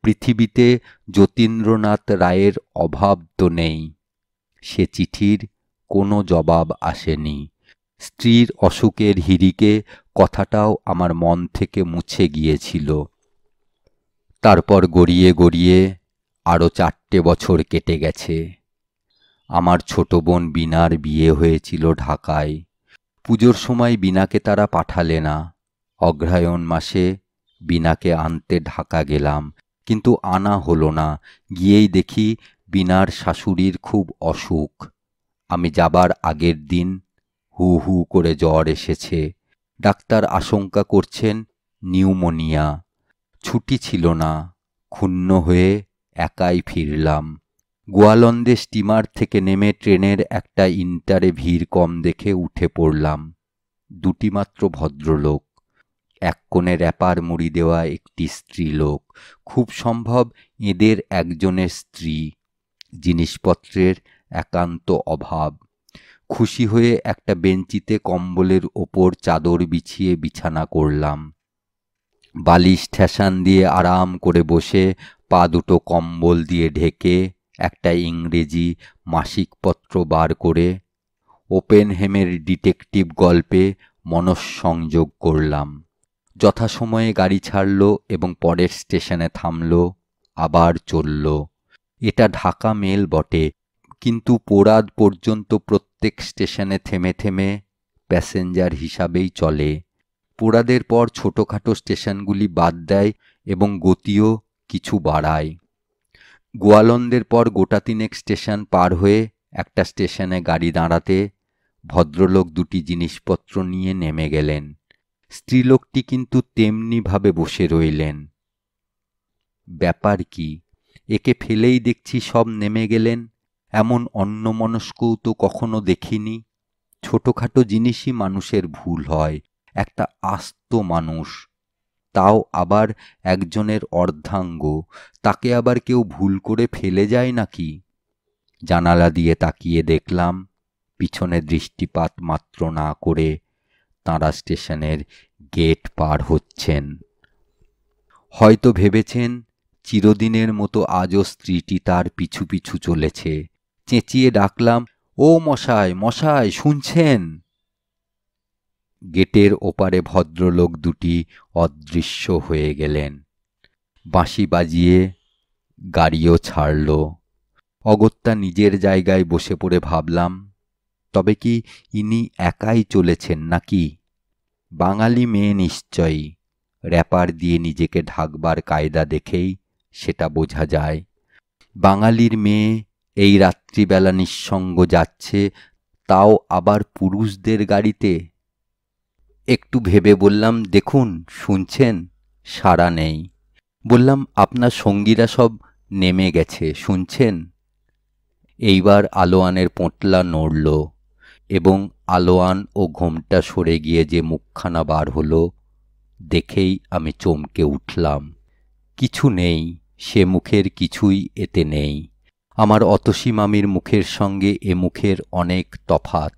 পৃথিবীতে যতীন্দ্রনাথ রায়ের অভাব তো নেই। সে চিঠির কোনো জবাব আসেনি। স্ত্রীর অসুখের হিড়িকে কথাটাও আমার মন থেকে মুছে গিয়েছিল। তারপর গড়িয়ে গড়িয়ে আরও 4টে বছর কেটে গেছে। আমার ছোট বোন বিনার বিয়ে হয়েছিল ঢাকায়। পুজোর সময় বিনাকে তারা পাঠালে না। অগ্রহায়ণ মাসে বিনাকে আনতে ঢাকা গেলাম, কিন্তু আনা হলো না। গিয়েই দেখি বিনার শাশুড়ির খুব অসুখ। আমি যাবার আগের দিন হু হু করে জ্বর এসেছে। ডাক্তার আশঙ্কা করছেন নিউমোনিয়া। ছুটি ছিল না। ক্ষুণ্ণ হয়ে একাই ফিরলাম। গোয়ালন্দে স্টিমার থেকে নেমে ট্রেনের একটা ইন্টারে ভিড় কম দেখে উঠে পড়লাম। 2টি মাত্র ভদ্রলোক, এক কোণে র্যাপার মুড়ি দেওয়া একটি স্ত্রীলোক, খুব সম্ভব এদের একজনের স্ত্রী। জিনিসপত্রের একান্ত অভাব। খুশি হয়ে একটা বেঞ্চিতে কম্বলের ওপর চাদর বিছিয়ে বিছানা করলাম। বালিশ ঠেসান দিয়ে আরাম করে বসে পা দুটো কম্বল দিয়ে ঢেকে একটা ইংরেজি মাসিকপত্র বার করে ওপেনহেমের ডিটেকটিভ গল্পে মনঃসংযোগ করলাম। যথাসময়ে গাড়ি ছাড়ল এবং পরের স্টেশনে থামল, আবার চলল। এটা ঢাকা মেল বটে, কিন্তু পোড়াদ পর্যন্ত প্রত্যেক স্টেশনে থেমে থেমে প্যাসেঞ্জার হিসাবেই চলে। পোড়াদের পর ছোটোখাটো স্টেশনগুলি বাদ দেয় এবং গতিও কিছু বাড়ায়। গোয়ালন্দের পর গোটা তিনেক স্টেশন পার হয়ে একটা স্টেশনে গাড়ি দাঁড়াতে ভদ্রলোক দুটি জিনিসপত্র নিয়ে নেমে গেলেন। স্ত্রীলোকটি কিন্তু তেমনিভাবে বসে রইলেন। ব্যাপার কি? একে ফেলেই দেখছি সব নেমে গেলেন। এমন অন্যমনস্কও তো কখনো দেখিনি। ছোটোখাটো জিনিসই মানুষের ভুল হয়। একটা আস্ত মানুষ, তাও আবার একজনের অর্ধাঙ্গ, তাকে আবার কেউ ভুল করে ফেলে যায় নাকি? জানালা দিয়ে তাকিয়ে দেখলাম পিছনে দৃষ্টিপাত মাত্র না করে তাঁরা স্টেশনের গেট পার হচ্ছেন। হয়তো ভেবেছেন চিরদিনের মতো আজও স্ত্রীটি তার পিছু পিছু চলেছে। চেঁচিয়ে ডাকলাম, ও মশাই, মশাই, শুনছেন? গেটের ওপারে ভদ্রলোক দুটি অদৃশ্য হয়ে গেলেন। বাঁশি বাজিয়ে গাড়িও ছাড়ল। অগত্যা নিজের জায়গায় বসে পড়ে ভাবলাম, তবে কি ইনি একাই চলেছেন নাকি? বাঙালি মেয়ে নিশ্চয়ই। র্যাপার দিয়ে নিজেকে ঢাকবার কায়দা দেখেই সেটা বোঝা যায়। বাঙালির মেয়ে এই রাত্রিবেলা নিঃসঙ্গ যাচ্ছে, তাও আবার পুরুষদের গাড়িতে। একটু ভেবে বললাম, দেখুন, শুনছেন? সাড়া নেই। বললাম, আপনার সঙ্গীরা সব নেমে গেছে, শুনছেন? এইবার আলোয়ানের পোঁটলা নড়ল এবং আলোয়ান ও ঘোমটা সরে গিয়ে যে মুখখানা বার হলো, দেখেই আমি চমকে উঠলাম। কিছু নেই, সে মুখের কিছুই এতে নেই। আমার অতসী মামির মুখের সঙ্গে এ মুখের অনেক তফাত,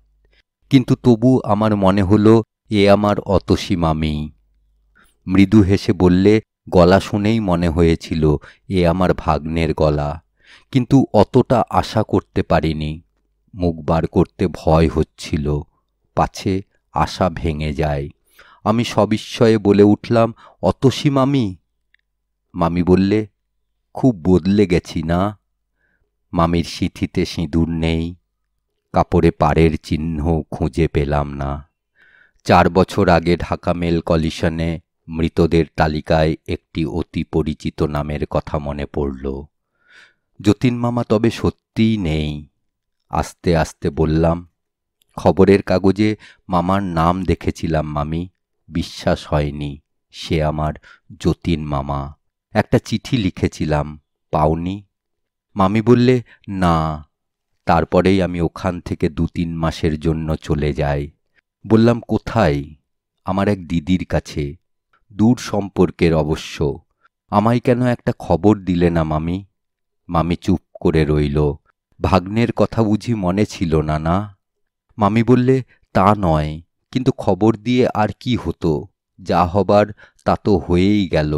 কিন্তু তবু আমার মনে হলো এ আমার অতসী মামি। মৃদু হেসে বললে, গলা শুনেই মনে হয়েছিল এ আমার ভাগ্নের গলা, কিন্তু অতটা আশা করতে পারিনি। মুখ বার করতে ভয় হচ্ছিল, পাছে আশা ভেঙে যায়। আমি সবিস্ময়ে বলে উঠলাম, অতসী মামি। মামি বললে, খুব বদলে গেছি না? মামির সিঁথিতে সিঁদুর নেই, কাপড়ে পাড়ের চিহ্ন খুঁজে পেলাম না। 4 বছর আগে ঢাকা মেল কলিশনে মৃতদের তালিকায় একটি অতি পরিচিত নামের কথা মনে পড়ল। যতীন মামা তবে সত্যিই নেই। আস্তে আস্তে বললাম, খবরের কাগজে মামার নাম দেখেছিলাম মামি, বিশ্বাস হয়নি সে আমার যতীন মামা। একটা চিঠি লিখেছিলাম, পাওনি? মামি বললে, না। তারপরেই আমি ওখান থেকে 2-3 মাসের জন্য চলে যাই। বললাম, কোথায়? আমার এক দিদির কাছে, দূর সম্পর্কের অবশ্য। আমায় কেন একটা খবর দিলে না মামি? মামি চুপ করে রইল। ভাগ্নের কথা বুঝি মনে ছিল না, না? মামি বললে, তা নয়, কিন্তু খবর দিয়ে আর কি হতো? যা হবার তা তো হয়েই গেল।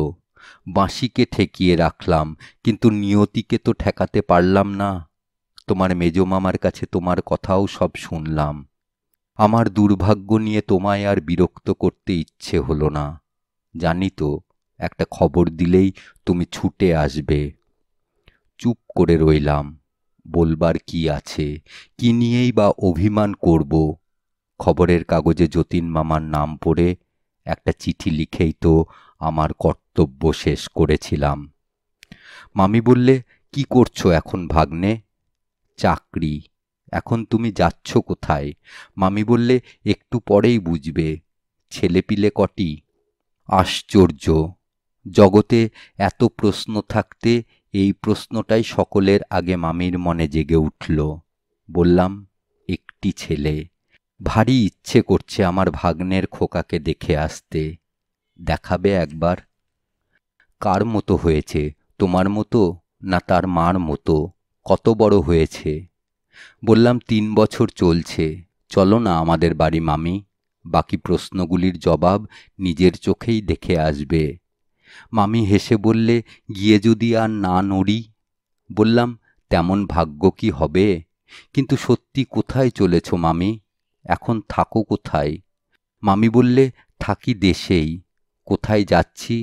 বাঁশিকে ঠেকিয়ে রাখলাম, কিন্তু নিয়তিকে তো ঠেকাতে পারলাম না। তোমার মেজো মামার কাছে তোমার কথাও সব শুনলাম। আমার দুর্ভাগ্য নিয়ে তোমায় আর বিরক্ত করতে ইচ্ছে হলো না। জানি তো একটা খবর দিলেই তুমি ছুটে আসবে। চুপ করে রইলাম। বলবার কি আছে? কি নিয়েই বা অভিমান করব? খবরের কাগজে যতীন মামার নাম পড়ে একটা চিঠি লিখেই তো আমার কর্তব্য শেষ করেছিলাম। মামি বললে, কি করছো এখন ভাগ্নে? চাকরি। এখন তুমি যাচ্ছ কোথায়? মামি বললে, একটু পরেই বুঝবে। ছেলেপিলে কটি? আশ্চর্য, জগতে এত প্রশ্ন থাকতে এই প্রশ্নটাই সকলের আগে মামির মনে জেগে উঠল। বললাম, একটি ছেলে। ভারী ইচ্ছে করছে আমার ভাগ্নের খোকাকে দেখে আসতে। দেখাবে একবার? কার মতো হয়েছে, তোমার মতো না তার মার মতো? কত বড় হয়েছে? বললাম, 3 বছর চলছে। চলো না আমাদের বাড়ি মামি, বাকি প্রশ্নগুলির জবাব নিজের চোখেই দেখে আসবে। মামি হেসে বললে, গিয়ে যদি আর না নড়ি? বললাম, তেমন ভাগ্য কি হবে? কিন্তু সত্যি কোথায় চলেছ মামি? এখন থাকো কোথায়? মামি বললে, থাকি দেশেই। কোথায় যাচ্ছি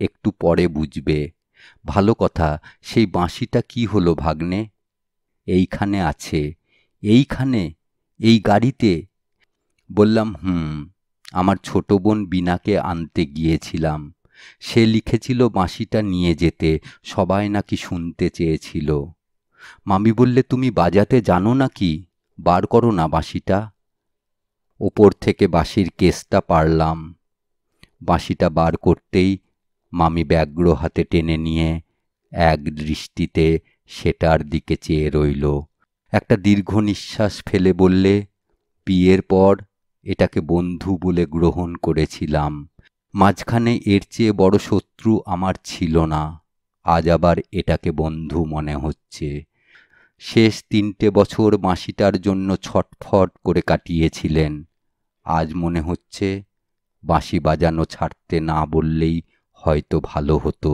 একটু পরে বুঝবে। ভালো কথা, সেই বাঁশিটা কি হলো ভাগ্নে? এইখানে আছে। এইখানে? এই গাড়িতে? বললাম, আমার ছোট বোন বিনাকে আনতে গিয়েছিলাম। সে লিখেছিল বাঁশিটা নিয়ে যেতে, সবাই নাকি শুনতে চেয়েছিল। মামি বললে, তুমি বাজাতে জানো নাকি? বার করো না বাঁশিটা। ওপর থেকে বাঁশির কেসটা পারলাম। বাঁশিটা বার করতেই মামি ব্যগ্র হাতে টেনে নিয়ে এক দৃষ্টিতে সেটার দিকে চেয়ে রইল। একটা দীর্ঘ নিঃশ্বাস ফেলে বললে, বিয়ের পর এটাকে বন্ধু বলে গ্রহণ করেছিলাম। মাঝখানে এর চেয়ে বড় শত্রু আমার ছিল না। আজ আবার এটাকে বন্ধু মনে হচ্ছে। শেষ 3টে বছর বাঁশিটার জন্য ছটফট করে কাটিয়েছিলেন। আজ মনে হচ্ছে বাঁশি বাজানো ছাড়তে না বললেই হয়তো ভালো হতো।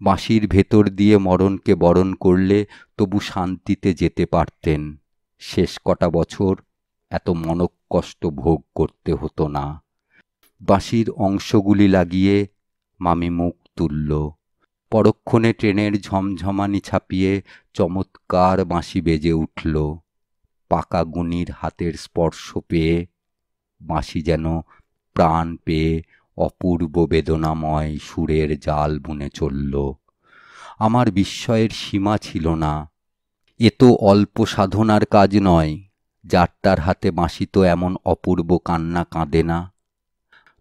বাঁশির ভেতর দিয়ে মরণকে বরণ করলে তবু শান্তিতে যেতে পারতেন। শেষ কটা বছর এত মনকষ্ট ভোগ করতে হতো না। বাঁশির অংশগুলি লাগিয়ে মামি মুখ তুলল। পরক্ষণে ট্রেনের ঝমঝমানি ছাপিয়ে চমৎকার বাঁশি বেজে উঠল। পাকা গুনির হাতের স্পর্শ পেয়ে বাঁশি যেন প্রাণ পেয়ে অপূর্ব বেদনাময় সুরের জাল বুনে চলল। আমার বিস্ময়ের সীমা ছিল না। এ তো অল্প সাধনার কাজ নয়। যার তার হাতে বাঁশি তো এমন অপূর্ব কান্না কাঁদে না।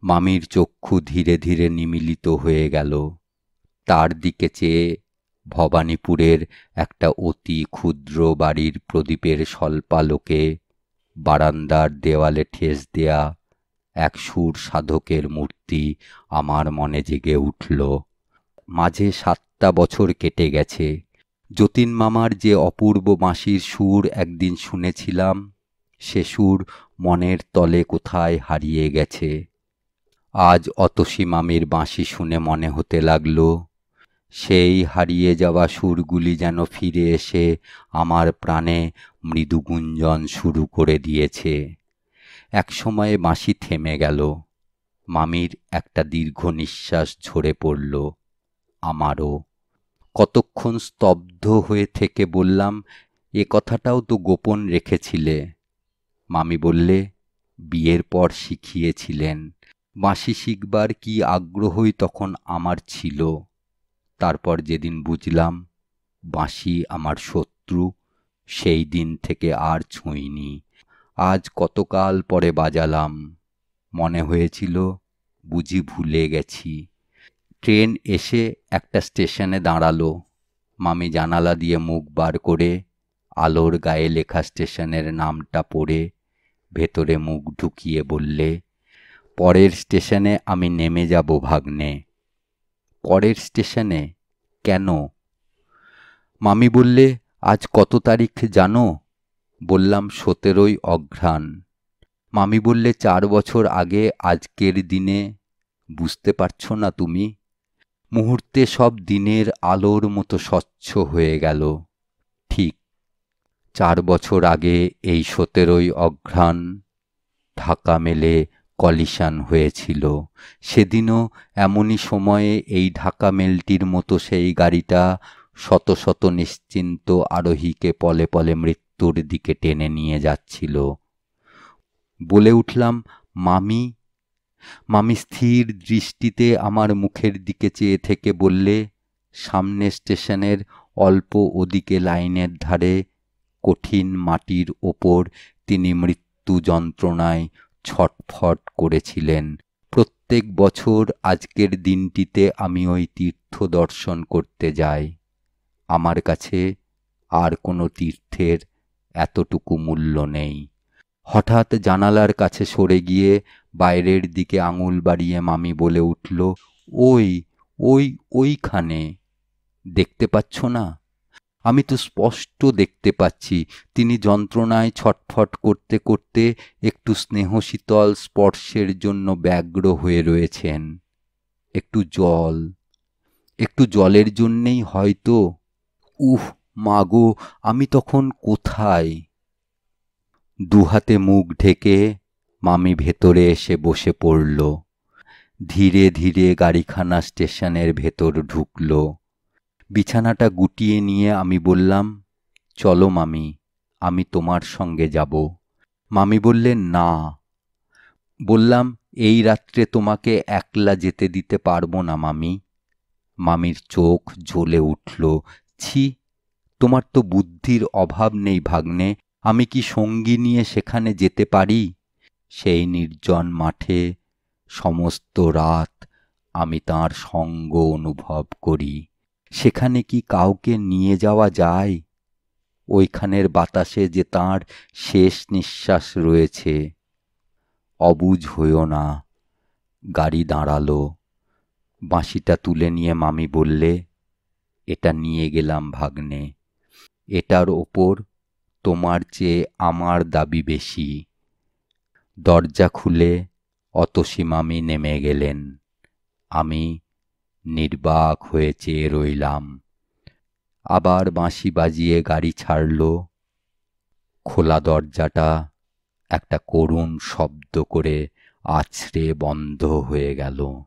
মামির চক্ষু ধীরে ধীরে নিমীলিত হয়ে গেল। তার দিকে চেয়ে ভবানীপুরের একটা অতি ক্ষুদ্র বাড়ির প্রদীপের স্বল্পালোকে বারান্দার দেওয়ালে ঠেস দেয়া এক সুর সাধকের মূর্তি আমার মনে জেগে উঠল। মাঝে 7টা বছর কেটে গেছে। যতীন মামার যে অপূর্ব বাঁশির সুর একদিন শুনেছিলাম, সে সুর মনের তলে কোথায় হারিয়ে গেছে। আজ অতসী মামির বাঁশি শুনে মনে হতে লাগল, সেই হারিয়ে যাওয়া সুরগুলি যেন ফিরে এসে আমার প্রাণে মৃদু গুঞ্জন শুরু করে দিয়েছে। এক সময়ে বাঁশি থেমে গেল। মামির একটা দীর্ঘ নিঃশ্বাস ঝরে পড়ল। আমারও। কতক্ষণ স্তব্ধ হয়ে থেকে বললাম, এ কথাটাও তো গোপন রেখেছিলে। মামি বললে, বিয়ের পর শিখিয়েছিলেন। বাঁশি শিখবার কি আগ্রহই তখন আমার ছিল। তারপর যেদিন বুঝলাম বাঁশি আমার শত্রু, সেই দিন থেকে আর ছুঁইনি। আজ কতকাল পরে বাজালাম। মনে হয়েছিল বুঝি ভুলে গেছি। ট্রেন এসে একটা স্টেশনে দাঁড়ালো। মামি জানালা দিয়ে মুখ বার করে আলোর গায়ে লেখা স্টেশনের নামটা পড়ে ভেতরে মুখ ঢুকিয়ে বললে, পরের স্টেশনে আমি নেমে যাব ভাগ্নে। পরের স্টেশনে? কেন? মামি বললে, আজ কত তারিখ জানো? বললাম, 17ই অঘ্রাণ। মামি বললে, 4 বছর আগে আজকের দিনে। বুঝতে পারছো না তুমি? মুহূর্তে সব দিনের আলোর মতো স্বচ্ছ হয়ে গেল। ঠিক 4 বছর আগে এই 17ই অঘ্রাণ ঢাকা মেলে কলিশন হয়েছিল। সেদিনও এমনই সময়ে এই ঢাকা মেলটির মতো সেই গাড়িটা শত শত নিশ্চিন্ত আরোহীকে পলে পলে মৃত্যুর দিকে টেনে নিয়ে যাচ্ছিল। বলে উঠলাম, মামি। মামি স্থির দৃষ্টিতে আমার মুখের দিকে চেয়ে থেকে বললে, সামনে স্টেশনের অল্প ওদিকে লাইনের ধারে কঠিন মাটির ওপর তিনি মৃত্যু যন্ত্রণায় ছটফট করেছিলেন। প্রত্যেক বছর আজকের দিনটিতে আমি ওই তীর্থ দর্শন করতে যাই। আমার কাছে আর কোনো তীর্থের এতটুকু মূল্য নেই। হঠাৎ জানালার কাছে সরে গিয়ে বাইরের দিকে আঙুল বাড়িয়ে মামি বলে উঠল, ওই ওই ওইখানে দেখতে পাচ্ছ না? আমি তো স্পষ্ট দেখতে পাচ্ছি তিনি যন্ত্রণায় ছটফট করতে করতে একটু স্নেহশীতল স্পর্শের জন্য ব্যগ্র হয়ে রয়েছেন। একটু জলের জন্যেই হয়তো। উহ, মাগো, আমি তখন কোথায়? দুহাতে মুখ ঢেকে মামি ভেতরে এসে বসে পড়ল। ধীরে ধীরে গাড়িখানা স্টেশনের ভেতর ঢুকল। বিছানাটা গুটিয়ে নিয়ে আমি বললাম, চলো মামি, আমি তোমার সঙ্গে যাব। মামি বললেন, না। বললাম, এই রাত্রে তোমাকে একলা যেতে দিতে পারবো না মামি। মামির চোখ জ্বলে উঠল। ছি, তোমার তো বুদ্ধির অভাব নেই ভাগ্নে। আমি কি সঙ্গী নিয়ে সেখানে যেতে পারি? সেই নির্জন মাঠে সমস্ত রাত আমি তাঁর সঙ্গ অনুভব করি। সেখানে কি কাউকে নিয়ে যাওয়া যায়? ওইখানের বাতাসে যে তাঁর শেষ নিঃশ্বাস রয়েছে। অবুঝ হইও না। গাড়ি দাঁড়ালো। বাঁশিটা তুলে নিয়ে মামি বললে, এটা নিয়ে গেলাম ভাগ্নে। এটার ওপর তোমার চেয়ে আমার দাবি বেশি। দরজা খুলে অতসী মামি নেমে গেলেন। আমি নির্বাক হয়ে চেয়ে রইলাম। আবার বাঁশি বাজিয়ে গাড়ি ছাড়ল। খোলা দরজাটা একটা করুণ শব্দ করে আছড়ে বন্ধ হয়ে গেল।